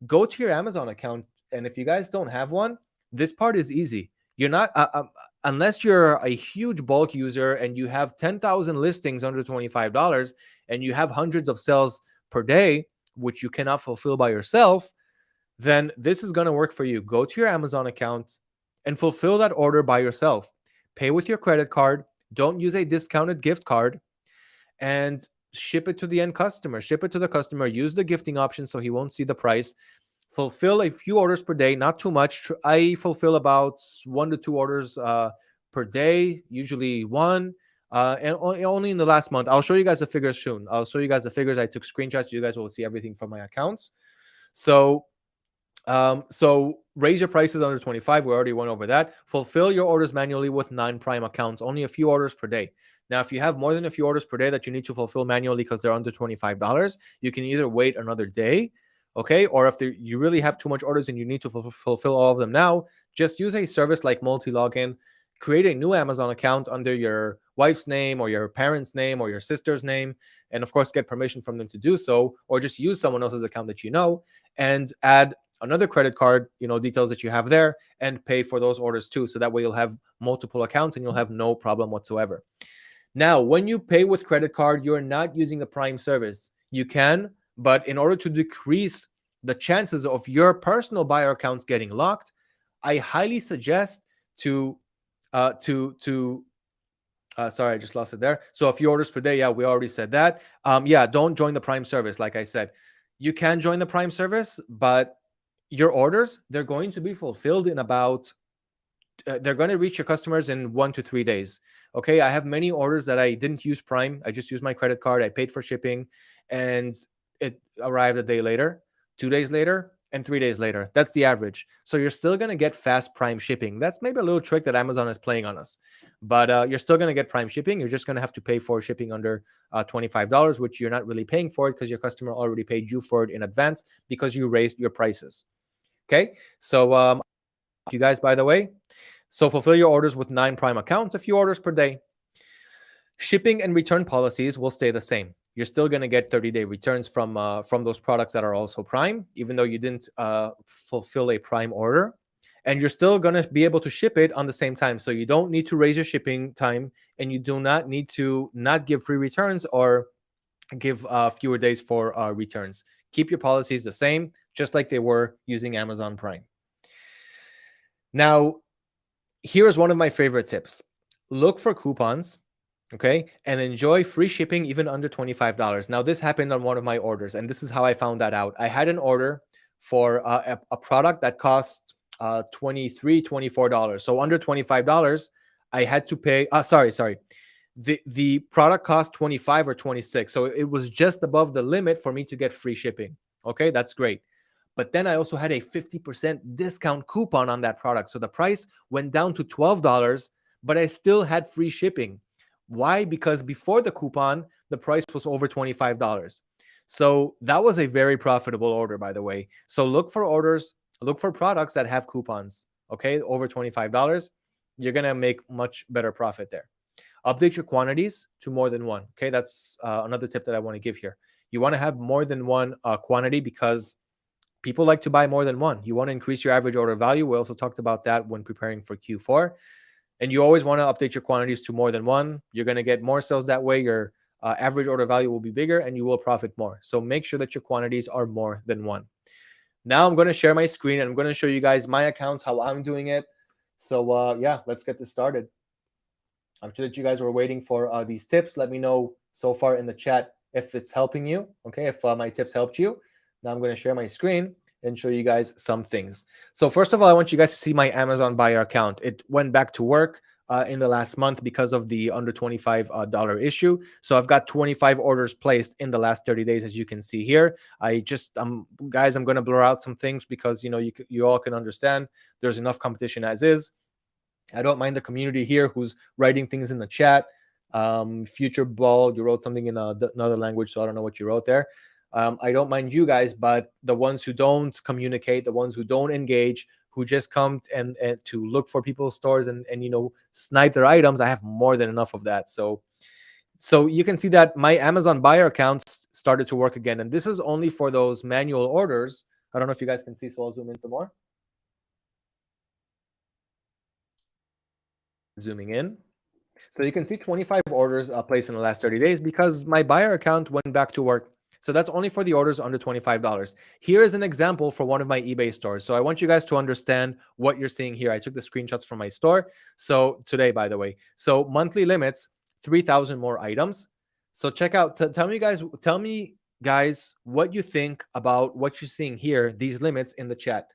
go to your Amazon account. And if you guys don't have one, this part is easy. You're not unless you're a huge bulk user and you have 10,000 listings under $25 and you have hundreds of sales per day, which you cannot fulfill by yourself, then this is going to work for you. Go to your Amazon account and fulfill that order by yourself. Pay with your credit card. Don't use a discounted gift card, and ship it to the end customer. Ship it to the customer. Use the gifting option so he won't see the price. Fulfill a few orders per day, not too much. I fulfill about 1 to 2 orders per day, usually one. And only in the last month. I'll show you guys the figures soon. I'll show you guys the figures. I took screenshots. You guys will see everything from my accounts. So raise your prices under 25. We already went over that. Fulfill your orders manually with non-Prime accounts. Only a few orders per day. Now, if you have more than a few orders per day that you need to fulfill manually because they're under $25, you can either wait another day, okay? Or if you really have too much orders and you need to fulfill all of them now, just use a service like multi-login. Create a new Amazon account under your wife's name or your parents' name or your sister's name, and of course get permission from them to do so, or just use someone else's account that you know, and add another credit card, details that you have there, and pay for those orders too. So that way you'll have multiple accounts and you'll have no problem whatsoever. Now, when you pay with credit card, you're not using the Prime service. You can, but in order to decrease the chances of your personal buyer accounts getting locked, I highly suggest sorry, I just lost it there. So a few orders per day. Yeah, we already said that. Don't join the Prime service. Like I said, you can join the Prime service, but your orders, they're going to be fulfilled in about they're going to reach your customers in 1 to 3 days. Okay, I have many orders that I didn't use Prime. I just used my credit card. I paid for shipping, and it arrived a day later, 2 days later, and 3 days later. That's the average. So you're still going to get fast Prime shipping. That's maybe a little trick that Amazon is playing on us, but you're still going to get Prime shipping. You're just going to have to pay for shipping under $25, which you're not really paying for it because your customer already paid you for it in advance because you raised your prices. Okay, so you guys, by the way, so fulfill your orders with 9 Prime accounts, a few orders per day. Shipping and return policies will stay the same. You're still going to get 30-day returns from those products that are also Prime, even though you didn't fulfill a Prime order. And you're still going to be able to ship it on the same time. So you don't need to raise your shipping time, and you do not need to not give free returns or give fewer days for returns. Keep your policies the same, just like they were using Amazon Prime. Now, here's one of my favorite tips. Look for coupons, okay, and enjoy free shipping even under $25. Now, this happened on one of my orders, and this is how I found that out. I had an order for a product that cost $23, $24. So under $25, I had to pay, sorry. The product cost $25 or $26. So it was just above the limit for me to get free shipping. Okay, that's great. But then I also had a 50% discount coupon on that product. So the price went down to $12, but I still had free shipping. Why? Because before the coupon, the price was over $25. So that was a very profitable order, by the way. So look for orders, look for products that have coupons, okay, over $25. You're going to make much better profit there. Update your quantities to more than one. Okay, that's another tip that I want to give here. You want to have more than one quantity because people like to buy more than one. You want to increase your average order value. We also talked about that when preparing for Q4. And you always want to update your quantities to more than one. You're going to get more sales that way. Your average order value will be bigger and you will profit more. So make sure that your quantities are more than one. Now I'm going to share my screen and I'm going to show you guys my accounts, how I'm doing it. So yeah, let's get this started. I'm sure that you guys were waiting for these tips. Let me know so far in the chat if it's helping you. Okay, if my tips helped you. Now I'm going to share my screen and show you guys some things. So first of all, I want you guys to see my Amazon buyer account. It went back to work in the last month because of the under $25 issue. So I've got 25 orders placed in the last 30 days, as you can see here. Guys, I'm going to blur out some things because, you know, you all can understand there's enough competition as is. I don't mind the community here who's writing things in the chat. Future Ball, you wrote something in another language, so I don't know what you wrote there. I don't mind you guys, but the ones who don't communicate, the ones who don't engage, who just come and to look for people's stores and you know, snipe their items, I have more than enough of that. So you can see that my Amazon buyer account started to work again, and this is only for those manual orders. I don't know if you guys can see, so I'll zoom in some more. Zooming in. So you can see 25 orders placed in the last 30 days because my buyer account went back to work. So that's only for the orders under $25. Here is an example for one of my eBay stores. So I want you guys to understand what you're seeing here. I took the screenshots from my store. So today, by the way, so monthly limits, 3,000 more items. So check out, tell me guys what you think about what you're seeing here, these limits in the chat.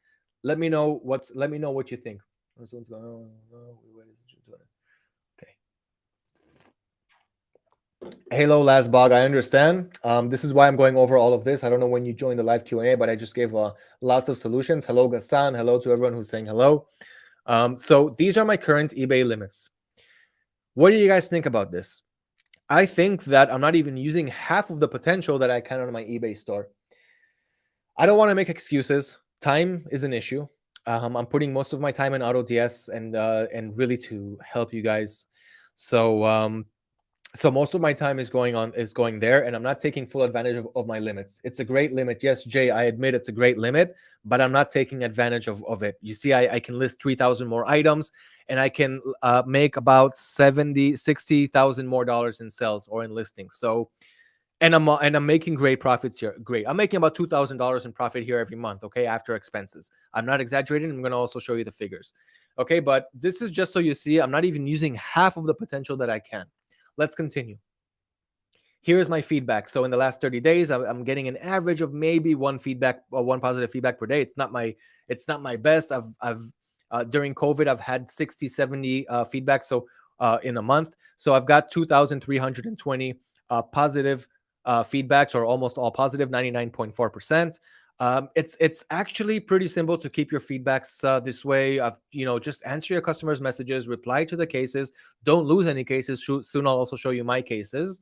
Let me know what you think. Hello, 𝗧𝗶𝗺𝗀𝗀𝗃𝗀𝗃. I understand. This is why I'm going over all of this. I don't know when you joined the live Q&A, but I just gave lots of solutions. Hello, Gassan. Hello to everyone who's saying hello. So these are my current eBay limits. What do you guys think about this? I think that I'm not even using half of the potential that I can on my eBay store. I don't want to make excuses. Time is an issue. I'm putting most of my time in AutoDS and really to help you guys. So most of my time is going there, and I'm not taking full advantage of my limits. It's a great limit. Yes, Jay, I admit it's a great limit, but I'm not taking advantage of it. You see, I can list 3,000 more items, and I can make about $60,000 more in sales or in listings. So, and I'm making great profits here. Great. I'm making about $2,000 in profit here every month, okay, after expenses. I'm not exaggerating. I'm going to also show you the figures. Okay, but this is just so you see, I'm not even using half of the potential that I can. Let's continue. Here's my feedback. So in the last 30 days, I'm getting an average of maybe one positive feedback per day. It's not my best. During COVID, I've had 60, 70 feedback. So in a month, so I've got 2,320 positive feedbacks, or almost all positive, 99.4%. It's actually pretty simple to keep your feedbacks this way. Just answer your customers' messages, reply to the cases, don't lose any cases. Soon I'll also show you my cases.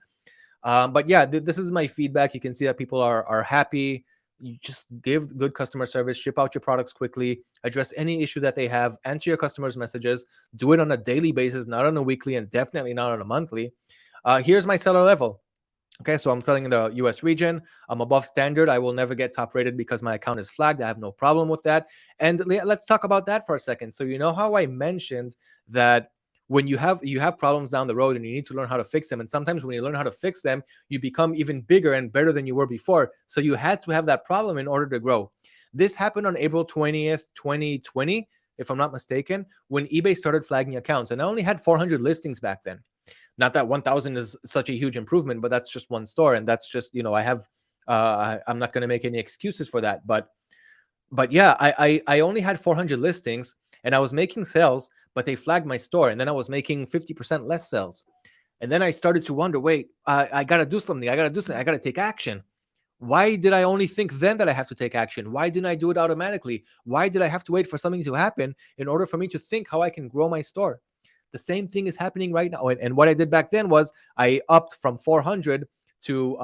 But yeah, this is my feedback. You can see that people are happy. You just give good customer service, ship out your products quickly, address any issue that they have, answer your customers' messages, do it on a daily basis, not on a weekly, and definitely not on a monthly. Here's my seller level. Okay, so I'm selling in the US region. I'm above standard. I will never get top rated because my account is flagged. I have no problem with that. And let's talk about that for a second. So you know how I mentioned that when you have problems down the road and you need to learn how to fix them, and sometimes when you learn how to fix them, you become even bigger and better than you were before. So you had to have that problem in order to grow. This happened on April 20th, 2020, if I'm not mistaken, when eBay started flagging accounts. And I only had 400 listings back then. Not that 1,000 is such a huge improvement, but that's just one store, and that's just, I'm not going to make any excuses for that. But yeah, I only had 400 listings, and I was making sales, but they flagged my store, and then I was making 50% less sales. And then I started to wonder, wait, I got to do something. I got to take action. Why did I only think then that I have to take action? Why didn't I do it automatically? Why did I have to wait for something to happen in order for me to think how I can grow my store? The same thing is happening right now. And what I did back then was I upped from 400 to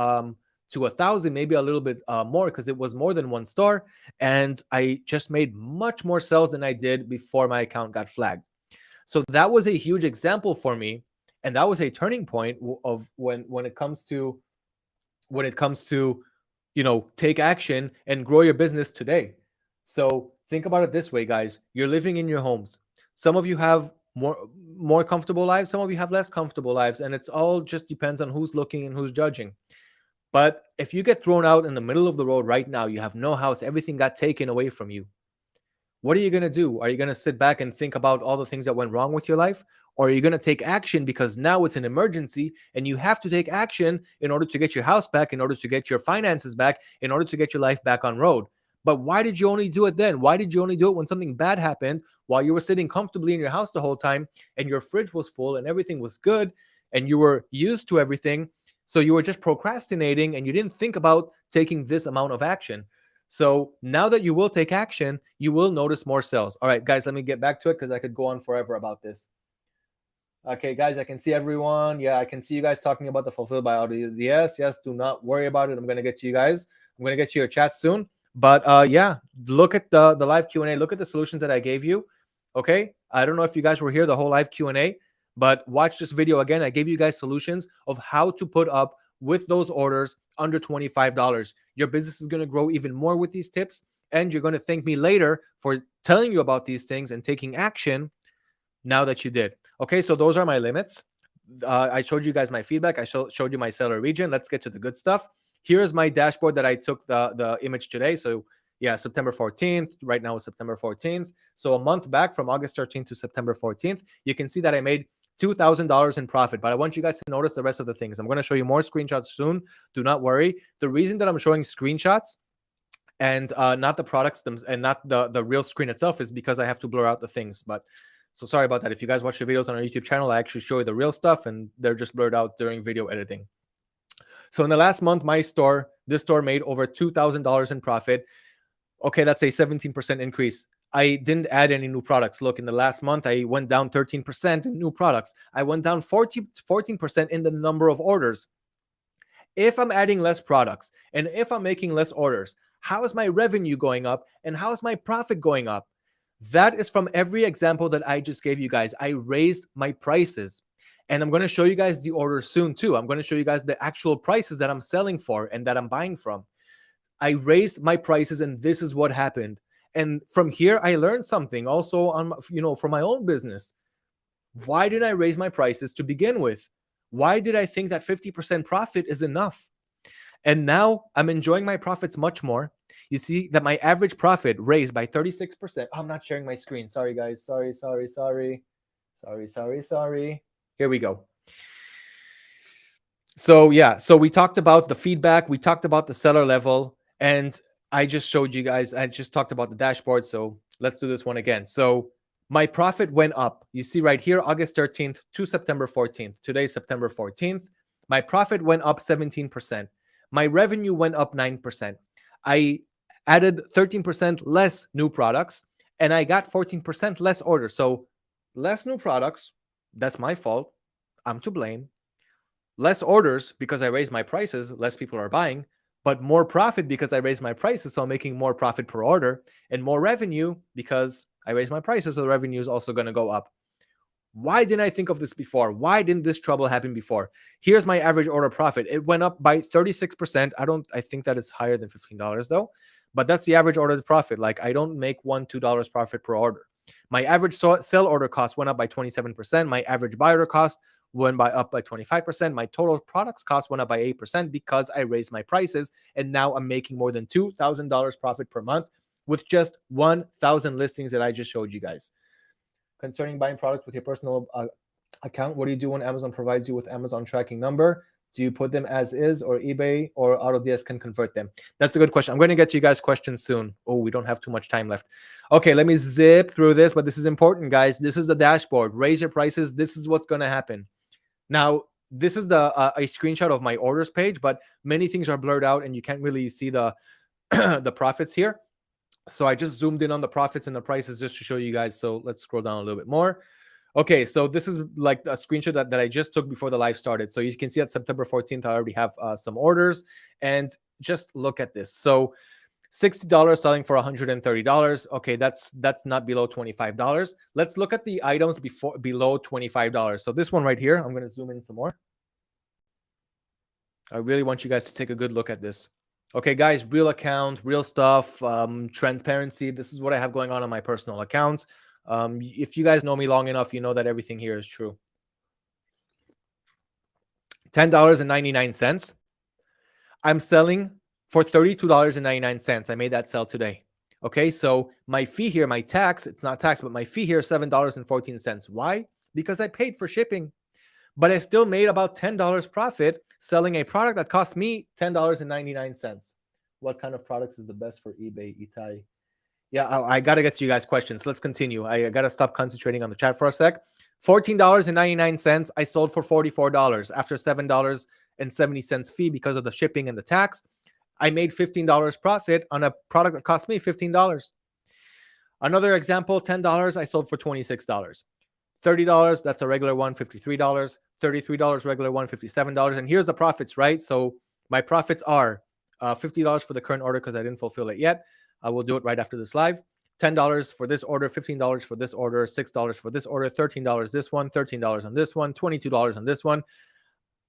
1,000, maybe a little bit more, because it was more than one store. And I just made much more sales than I did before my account got flagged. So that was a huge example for me. And that was a turning point of when it comes to, take action and grow your business today. So think about it this way, guys. You're living in your homes. Some of you have more comfortable lives, some of you have less comfortable lives, and it's all just depends on who's looking and who's judging. But if you get thrown out in the middle of the road right now, you have no house, everything got taken away from you, what are you going to do? Are you going to sit back and think about all the things that went wrong with your life? Or are you going to take action because now it's an emergency and you have to take action in order to get your house back, in order to get your finances back, in order to get your life back on road? But why did you only do it then? Why did you only do it when something bad happened while you were sitting comfortably in your house the whole time and your fridge was full and everything was good and you were used to everything? So you were just procrastinating and you didn't think about taking this amount of action. So now that you will take action, you will notice more sales. All right, guys, let me get back to it because I could go on forever about this. Okay, guys, I can see everyone. Yeah, I can see you guys talking about the fulfilled by AutoDS. Yes, do not worry about it. I'm going to get to you guys. I'm going to get to your chat soon. But yeah, look at the live Q&A. Look at the solutions that I gave you. Okay, I don't know if you guys were here the whole live Q&A, but watch this video again. I gave you guys solutions of how to put up with those orders under $25. Your business is going to grow even more with these tips, and you're going to thank me later for telling you about these things and taking action now that you did. Okay, so those are my limits. I showed you guys my feedback. I showed you my seller region. Let's get to the good stuff. Here's my dashboard that I took the image today. So yeah, September 14th. Right now is September 14th. So a month back from August 13th to September 14th, you can see that I made $2,000 in profit. But I want you guys to notice the rest of the things. I'm going to show you more screenshots soon. Do not worry. The reason that I'm showing screenshots and not the products and not the real screen itself is because I have to blur out the things. But so sorry about that. If you guys watch the videos on our YouTube channel, I actually show you the real stuff and they're just blurred out during video editing. So in the last month, this store made over $2,000 in profit. Okay, that's a 17% increase. I didn't add any new products. Look, in the last month, I went down 13% in new products. I went down 14% in the number of orders. If I'm adding less products and if I'm making less orders, how is my revenue going up and how is my profit going up? That is from every example that I just gave you guys. I raised my prices, and I'm going to show you guys the orders soon too. I'm going to show you guys the actual prices that I'm selling for and that I'm buying from. I raised my prices, and this is what happened. And from here, I learned something also on, from my own business. Why did I raise my prices to begin with? Why did I think that 50% profit is enough? And now I'm enjoying my profits much more. You see that my average profit raised by 36%. I'm not sharing my screen. Sorry, guys. Sorry. Here we go. So yeah, so we talked about the feedback. We talked about the seller level. And I just showed you guys, I just talked about the dashboard. So let's do this one again. So my profit went up. You see right here, August 13th to September 14th. Today's September 14th. My profit went up 17%. My revenue went up 9%. I added 13% less new products, and I got 14% less orders. So less new products, that's my fault. I'm to blame. Less orders because I raised my prices, less people are buying, but more profit because I raised my prices, so I'm making more profit per order, and more revenue because I raised my prices, so the revenue is also going to go up. Why didn't I think of this before? Why didn't this trouble happen before? Here's my average order profit. It went up by 36%. I think that is higher than $15 though, but that's the average order profit. Like I don't make $1-2 profit per order. My average sell order cost went up by 27%. My average buy order cost went up by 25%. My total products cost went up by 8% because I raised my prices, and now I'm making more than $2,000 profit per month with just 1,000 listings that I just showed you guys. Concerning buying products with your personal account, what do you do when Amazon provides you with Amazon tracking number? Do you put them as is, or eBay or AutoDS can convert them? That's a good question. I'm going to get to you guys' questions soon. Oh, we don't have too much time left. Okay, let me zip through this, but this is important, guys. This is the dashboard. Raise your prices. This is what's going to happen. Now, this is a screenshot of my orders page, but many things are blurred out and you can't really see the the profits here. So I just zoomed in on the profits and the prices just to show you guys. So let's scroll down a little bit more. Okay, so this is like a screenshot that I just took before the live started. So you can see at September 14th, I already have some orders. And just look at this. So $60 selling for $130. Okay, that's not below $25. Let's look at the items below $25. So this one right here, I'm going to zoom in some more. I really want you guys to take a good look at this. Okay, guys, real account, real stuff, transparency. This is what I have going on my personal accounts. If you guys know me long enough, you know that everything here is true. $10.99. I'm selling for $32.99. I made that sell today. Okay, so my fee here, my tax, it's not tax, but my fee here is $7.14. Why? Because I paid for shipping. But I still made about $10 profit selling a product that cost me $10.99. What kind of products is the best for eBay, Itai? Yeah, I got to get to you guys' questions. Let's continue. I got to stop concentrating on the chat for a sec. $14.99. I sold for $44 after $7.70 fee because of the shipping and the tax. I made $15 profit on a product that cost me $15. Another example, $10. I sold for $26. $30, that's a regular one, $53. $33, regular one, $57. And here's the profits, right? So my profits are $50 for the current order because I didn't fulfill it yet. I will do it right after this live. $10 for this order, $15 for this order, $6 for this order, $13 this one, $13 on this one, $22 on this one.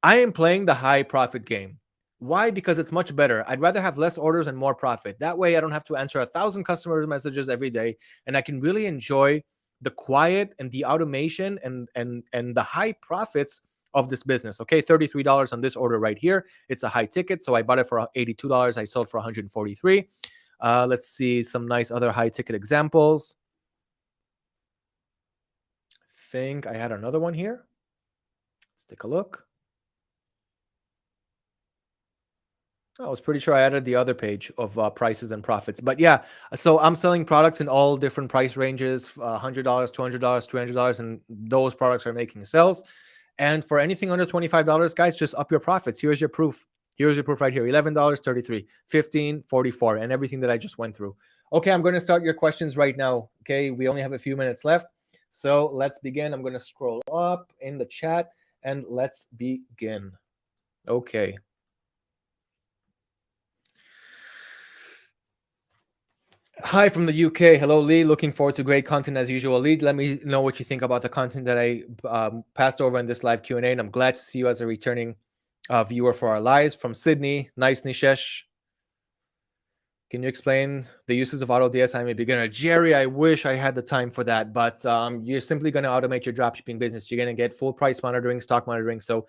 I am playing the high profit game. Why? Because it's much better. I'd rather have less orders and more profit. That way I don't have to answer 1,000 customer messages every day, and I can really enjoy the quiet and the automation and the high profits of this business. Okay, $33 on this order right here. It's a high ticket, so I bought it for $82. I sold for $143. Let's see some nice other high ticket examples. I think I had another one here. Let's take a look. I was pretty sure I added the other page of prices and profits. But yeah, so I'm selling products in all different price ranges, $100, $200, $300, and those products are making sales. And for anything under $25, guys, just up your profits. Here's your proof. Here's your proof right here. $11, $33, $15, $44, and everything that I just went through. Okay, I'm going to start your questions right now. Okay, we only have a few minutes left. So let's begin. I'm going to scroll up in the chat and let's begin. Okay. Hi from the UK. Hello, Lee. Looking forward to great content as usual. Lee, let me know what you think about the content that I passed over in this live Q&A, and I'm glad to see you as a returning viewer for our lives. From Sydney, nice, Nishesh. Can you explain the uses of AutoDS? I'm a beginner. Jerry, I wish I had the time for that, but you're simply going to automate your dropshipping business. You're going to get full price monitoring, stock monitoring. So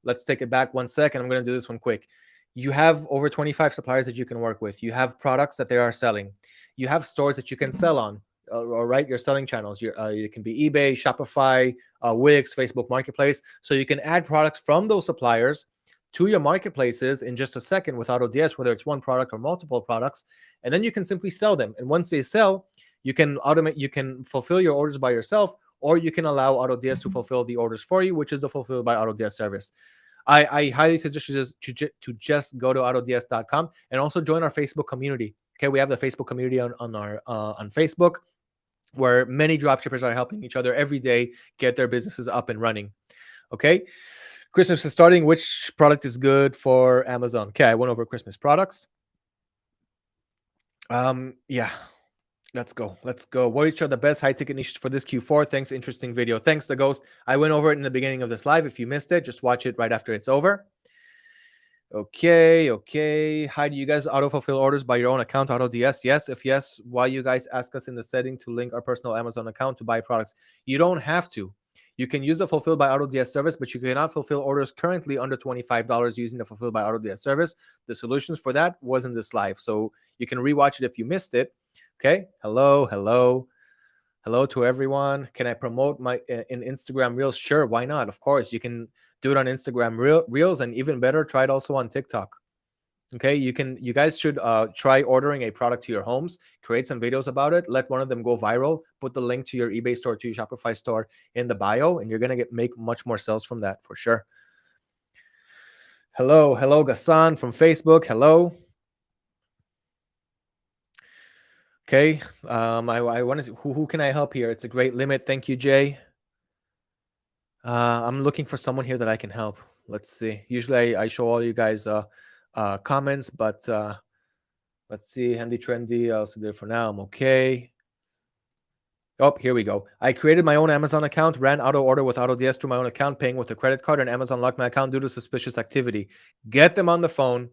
let's take it back one second. I'm going to do this one quick. You have over 25 suppliers that you can work with. You have products that they are selling. You have stores that you can sell on. All right, your selling channels. It can be eBay, Shopify, Wix, Facebook Marketplace. So you can add products from those suppliers to your marketplaces in just a second with AutoDS, whether it's one product or multiple products, and then you can simply sell them. And once they sell, you can automate. You can fulfill your orders by yourself, or you can allow AutoDS to fulfill the orders for you, which is the Fulfilled by AutoDS service. I highly suggest you just go to autods.com and also join our Facebook community. Okay, we have the Facebook community on Facebook, where many dropshippers are helping each other every day get their businesses up and running. Okay, Christmas is starting. Which product is good for Amazon? Okay, I went over Christmas products. Yeah. Let's go. What are the best high ticket niches for this Q4? Thanks. Interesting video. Thanks, The Ghost. I went over it in the beginning of this live. If you missed it, just watch it right after it's over. Okay. How do you guys auto-fulfill orders by your own account, AutoDS? Yes. If yes, why you guys ask us in the setting to link our personal Amazon account to buy products? You don't have to. You can use the Fulfilled by AutoDS service, but you cannot fulfill orders currently under $25 using the Fulfilled by AutoDS service. The solutions for that was in this live, so you can rewatch it if you missed it. Okay. Hello to everyone. Can I promote my in Instagram Reels? Sure, why not? Of course, you can do it on Instagram Reels, and even better, try it also on TikTok. Okay, you guys should try ordering a product to your homes, create some videos about it, let one of them go viral, put the link to your eBay store, to your Shopify store in the bio, and you're gonna make much more sales from that for sure. Hello, Gassan from Facebook. Hello. Okay, I want to see who can I help here? It's a great limit. Thank you, Jay. I'm looking for someone here that I can help. Let's see. Usually I show all you guys comments, but let's see. Handy trendy. I'll do it for now. I'm okay. Oh, here we go. I created my own Amazon account, ran auto order with AutoDS through my own account, paying with a credit card, and Amazon locked my account due to suspicious activity. Get them on the phone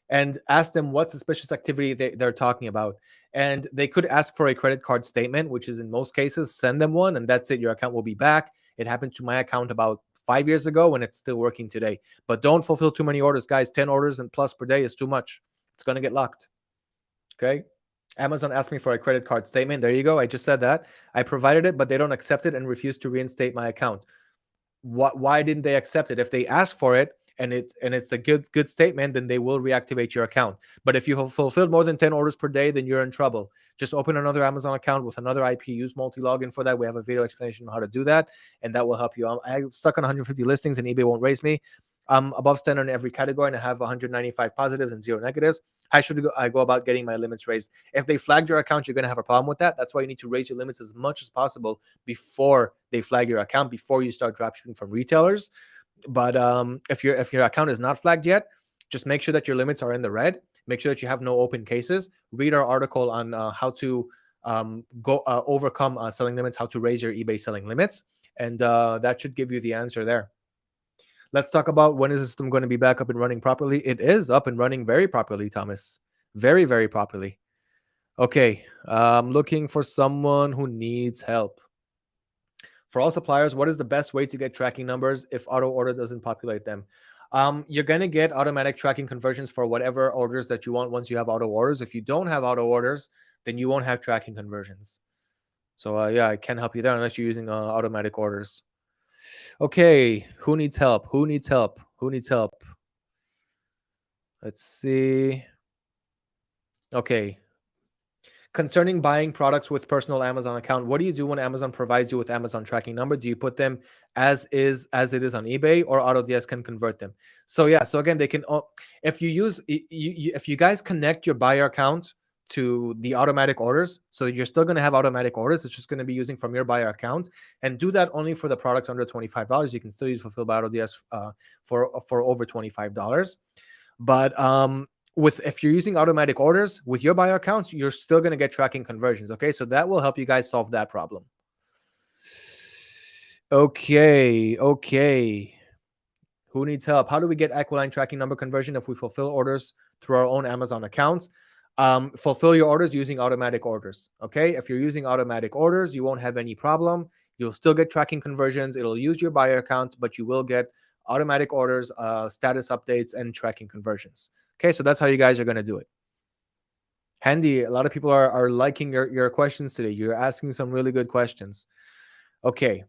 and ask them what suspicious activity they're talking about. And they could ask for a credit card statement, which is in most cases, send them one, and that's it. Your account will be back. It happened to my account about 5 years ago, and it's still working today. But don't fulfill too many orders, guys. 10 orders and plus per day is too much. It's going to get locked. Okay. Amazon asked me for a credit card statement. There you go. I just said that. I provided it, but they don't accept it and refuse to reinstate my account. Why didn't they accept it? If they asked for it, and it's a good statement, then they will reactivate your account. But if you have fulfilled more than 10 orders per day, then you're in trouble. Just open another Amazon account with another IP, use multi-login for that. We have a video explanation on how to do that, and that will help you. I'm stuck on 150 listings and eBay won't raise me. I'm above standard in every category and I have 195 positives and 0 negatives. How should I go about getting my limits raised? If they flagged your account, you're going to have a problem with that. That's why you need to raise your limits as much as possible before they flag your account, before you start dropshipping from retailers. But if your account is not flagged yet, just make sure that your limits are in the red. Make sure that you have no open cases. Read our article on how to overcome selling limits, how to raise your eBay selling limits, and that should give you the answer there. Let's talk about when is the system going to be back up and running properly. It is up and running very properly, Thomas. Very, very properly. Okay, I'm looking for someone who needs help. For all suppliers, what is the best way to get tracking numbers if auto order doesn't populate them? You're going to get automatic tracking conversions for whatever orders that you want once you have auto orders. If you don't have auto orders, then you won't have tracking conversions. So yeah, I can't help you there unless you're using automatic orders. Okay, who needs help? Who needs help? Who needs help? Let's see. Okay. Concerning buying products with personal Amazon account, what do you do when Amazon provides you with Amazon tracking number? Do you put them as it is on eBay, or AutoDS can convert them? So yeah, so again, they can, if you use, if you guys connect your buyer account to the automatic orders, so you're still going to have automatic orders. It's just going to be using from your buyer account, and do that only for the products under $25. You can still use Fulfill by AutoDS for over $25. But if you're using automatic orders with your buyer accounts, you're still going to get tracking conversions. Okay, so that will help you guys solve that problem. Okay. Who needs help? How do we get Aquiline tracking number conversion if we fulfill orders through our own Amazon accounts? Fulfill your orders using automatic orders. Okay, if you're using automatic orders, you won't have any problem. You'll still get tracking conversions. It'll use your buyer account, but you will get automatic orders, status updates, and tracking conversions. Okay, so that's how you guys are going to do it. Handy, a lot of people are liking your questions today. You're asking some really good questions. Okay,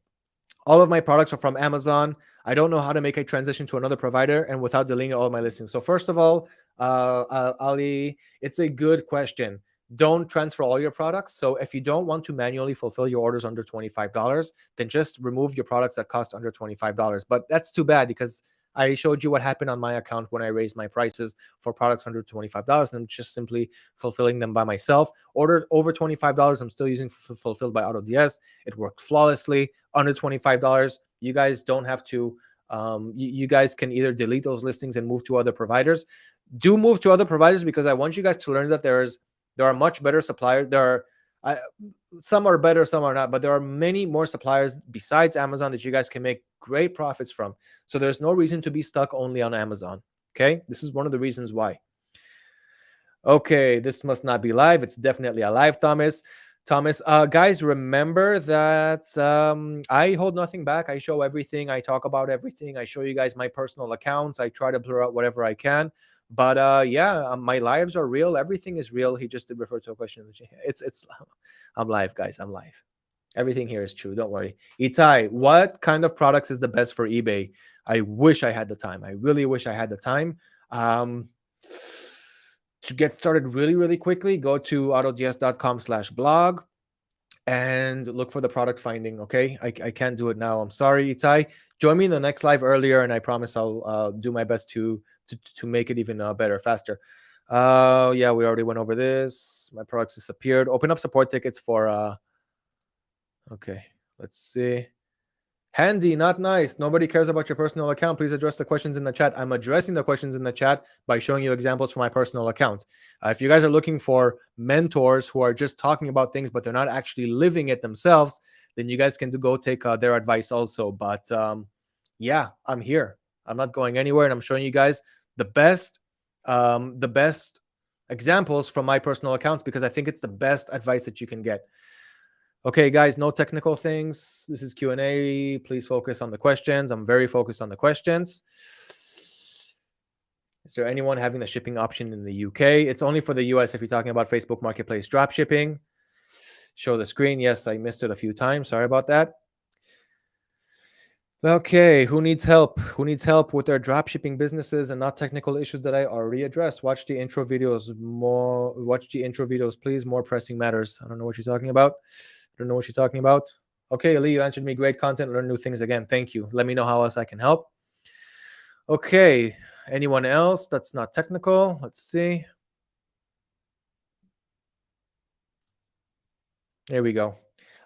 all of my products are from Amazon. I don't know how to make a transition to another provider and without deleting all of my listings. So first of all, Ali, it's a good question. Don't transfer all your products. So if you don't want to manually fulfill your orders under $25, then just remove your products that cost under $25. But that's too bad, because I showed you what happened on my account when I raised my prices for products under $25, and I'm just simply fulfilling them by myself. Order over $25, I'm still using Fulfilled by AutoDS. It worked flawlessly. Under $25, you guys don't have to, you guys can either delete those listings and move to other providers. Do move to other providers, because I want you guys to learn that there are much better suppliers. Some are better, some are not, but there are many more suppliers besides Amazon that you guys can make great profits from. So there's no reason to be stuck only on Amazon. Okay, this is one of the reasons why. Okay, this must not be live. It's definitely alive, Thomas. Guys, remember that I hold nothing back. I show everything. I talk about everything. I show you guys my personal accounts. I try to blur out whatever I can. But yeah, my lives are real. Everything is real. He just did refer to a question. It's I'm live, guys. I'm live. Everything here is true. Don't worry. Itai, what kind of products is the best for eBay? I wish I had the time. I really wish I had the time. To get started really quickly, go to autods.com/blog and look for the product finding. Okay, I can't do it now. I'm sorry, Itai. Join me in the next live earlier, and I promise I'll do my best to make it even better, faster. Yeah, we already went over this. My products disappeared. Open up support tickets for okay, let's see. Handy, not nice. Nobody cares about your personal account. Please address the questions in the chat. I'm addressing the questions in the chat by showing you examples from my personal account. If you guys are looking for mentors who are just talking about things, but they're not actually living it themselves, then you guys can go take their advice also. But yeah, I'm here. I'm not going anywhere, and I'm showing you guys the best examples from my personal accounts, because I think it's the best advice that you can get. Okay, guys, no technical things. This is Q&A. Please focus on the questions. I'm very focused on the questions. Is there anyone having the shipping option in the UK? It's only for the US if you're talking about Facebook Marketplace dropshipping. Show the screen. Yes, I missed it a few times. Sorry about that. Okay, who needs help? Who needs help with their dropshipping businesses and not technical issues that I already addressed? Watch the intro videos more. Watch the intro videos, please. More pressing matters. I don't know what you're talking about. I don't know what you're talking about. Okay, Ali, you answered me. Great content. Learn new things again. Thank you. Let me know how else I can help. Okay, anyone else that's not technical? Let's see. There we go.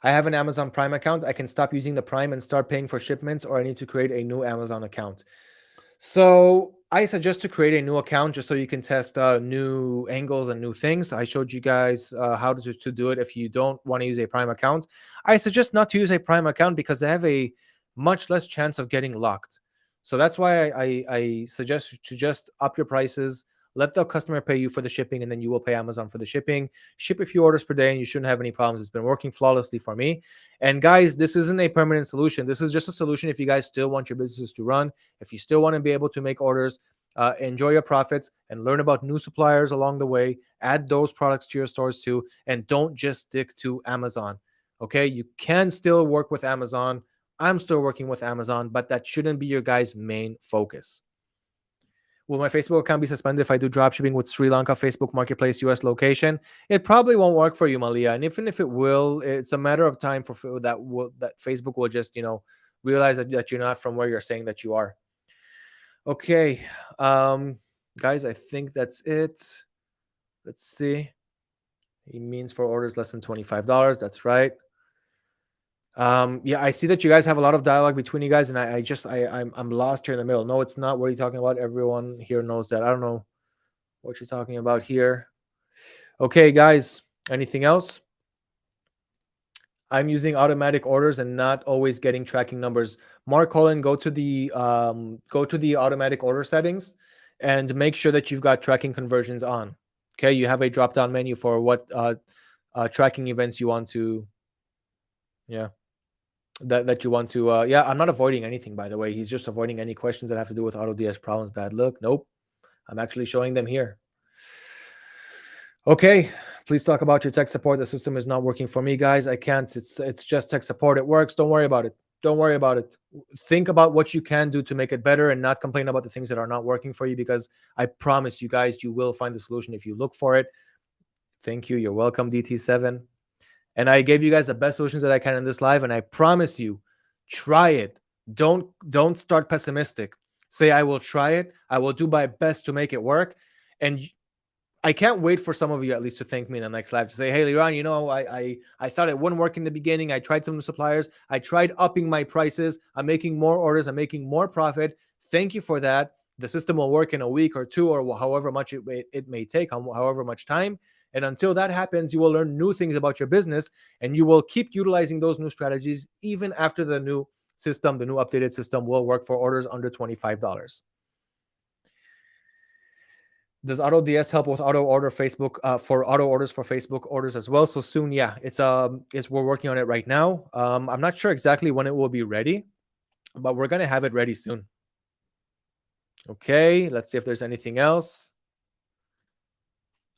I have an Amazon Prime account. I can stop using the Prime and start paying for shipments, or I need to create a new Amazon account. So I suggest to create a new account just so you can test new angles and new things. I showed you guys how to do it if you don't want to use a Prime account. I suggest not to use a Prime account because they have a much less chance of getting locked. So that's why I suggest to just up your prices, let the customer pay you for the shipping, and then you will pay Amazon for the shipping. Ship a few orders per day and you shouldn't have any problems. It's been working flawlessly for me. And guys, this isn't a permanent solution. This is just a solution if you guys still want your businesses to run, if you still want to be able to make orders, enjoy your profits, and learn about new suppliers along the way. Add those products to your stores too, and don't just stick to Amazon. Okay, you can still work with Amazon. I'm still working with Amazon, but that shouldn't be your guys' main focus. Will my Facebook account be suspended if I do dropshipping with Sri Lanka Facebook Marketplace US location? It probably won't work for you, Malia. And even if it will, it's a matter of time for that Facebook will just, realize that you're not from where you're saying that you are. Okay. Guys, I think that's it. Let's see. He means for orders less than $25. That's right. Yeah, I see that you guys have a lot of dialogue between you guys, and I'm lost here in the middle. No, it's not. What are you talking about? Everyone here knows that. I don't know what you're talking about here. Okay, guys, anything else? I'm using automatic orders and not always getting tracking numbers. Mark Holland, go to the automatic order settings and make sure that you've got tracking conversions on. Okay, you have a drop down menu for what tracking events you want to. Yeah. That you want to yeah, I'm not avoiding anything, by the way. He's just avoiding any questions that have to do with AutoDS problems, bad look. Nope, I'm actually showing them here. Okay, please talk about your tech support. The system is not working for me, guys. I can't. It's just tech support. It works. Don't worry about it. Don't worry about it. Think about what you can do to make it better and not complain about the things that are not working for you, because I promise you guys, you will find the solution if you look for it. Thank you. You're welcome, DT7. And I gave you guys the best solutions that I can in this live, and I promise you, try it. Don't start pessimistic. Say, I will try it. I will do my best to make it work. And I can't wait for some of you at least to thank me in the next live to say, hey, Liran, I thought it wouldn't work in the beginning. I tried some new suppliers. I tried upping my prices. I'm making more orders. I'm making more profit. Thank you for that. The system will work in a week or two, or however much it may take, however much time. And until that happens, you will learn new things about your business, and you will keep utilizing those new strategies even after the new system, the new updated system will work for orders under $25. Does AutoDS help with auto order Facebook for auto orders for Facebook orders as well? So soon, yeah, it's we're working on it right now. I'm not sure exactly when it will be ready, but we're gonna have it ready soon. Okay, let's see if there's anything else.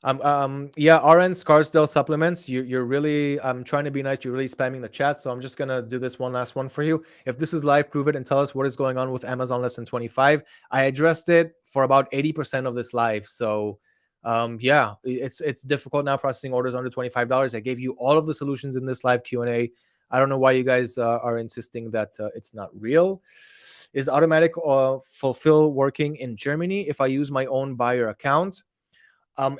Yeah, RN Scarsdale supplements. You're really, I'm trying to be nice. You're really spamming the chat, so I'm just gonna do this one last one for you. If this is live, prove it and tell us what is going on with Amazon less than 25. I addressed it for about 80% of this live, so yeah, it's difficult now processing orders under $25. I gave you all of the solutions in this live Q&A. I don't know why you guys are insisting that it's not real. Is automatic fulfill working in Germany if I use my own buyer account?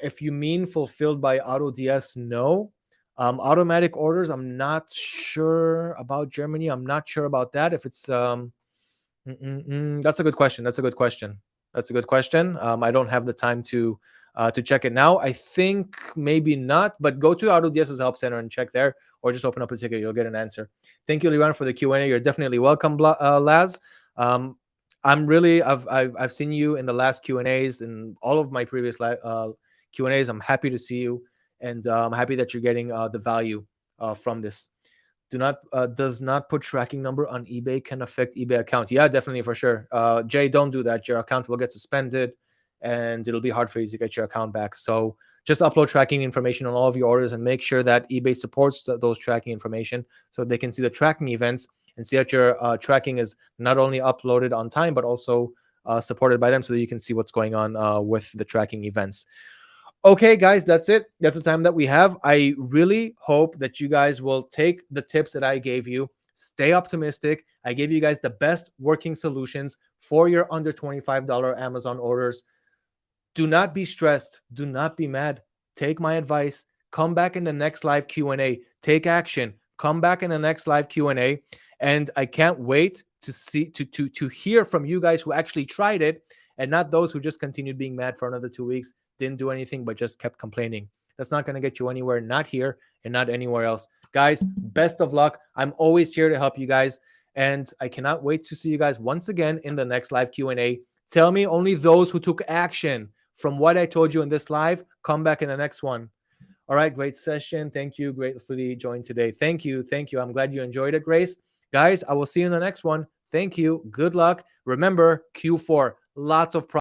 If you mean fulfilled by AutoDS, no. Automatic orders, I'm not sure about Germany. I'm not sure about that. If it's that's a good question. That's a good question. That's a good question. I don't have the time to check it now. I think maybe not, but go to AutoDS's help center and check there, or just open up a ticket. You'll get an answer. Thank you, Liran, for the Q&A. You're definitely welcome, Laz. I've seen you in the last Q&As and all of my previous Q&As. I'm happy to see you, and I'm happy that you're getting the value from this. Does not put tracking number on eBay can affect eBay account? Yeah, definitely, for sure. Jay, don't do that. Your account will get suspended, and it'll be hard for you to get your account back. So just upload tracking information on all of your orders and make sure that eBay supports those tracking information so they can see the tracking events. and see that your tracking is not only uploaded on time, but also supported by them, so that you can see what's going on with the tracking events. Okay, guys, that's it. That's the time that we have. I really hope that you guys will take the tips that I gave you. Stay optimistic. I gave you guys the best working solutions for your under $25 Amazon orders. Do not be stressed. Do not be mad. Take my advice. Come back in the next live Q&A. Take action. Come back in the next live Q&A. And I can't wait to hear from you guys who actually tried it, and not those who just continued being mad for another 2 weeks, didn't do anything, but just kept complaining. That's not going to get you anywhere, not here and not anywhere else. Guys, best of luck. I'm always here to help you guys, and I cannot wait to see you guys once again in the next live Q&A. Tell me only those who took action from what I told you in this live. Come back in the next one. All right, great session. Thank you. Gratefully joined today. Thank you. Thank you. I'm glad you enjoyed it, Grace. Guys, I will see you in the next one. Thank you. Good luck. Remember, Q4, lots of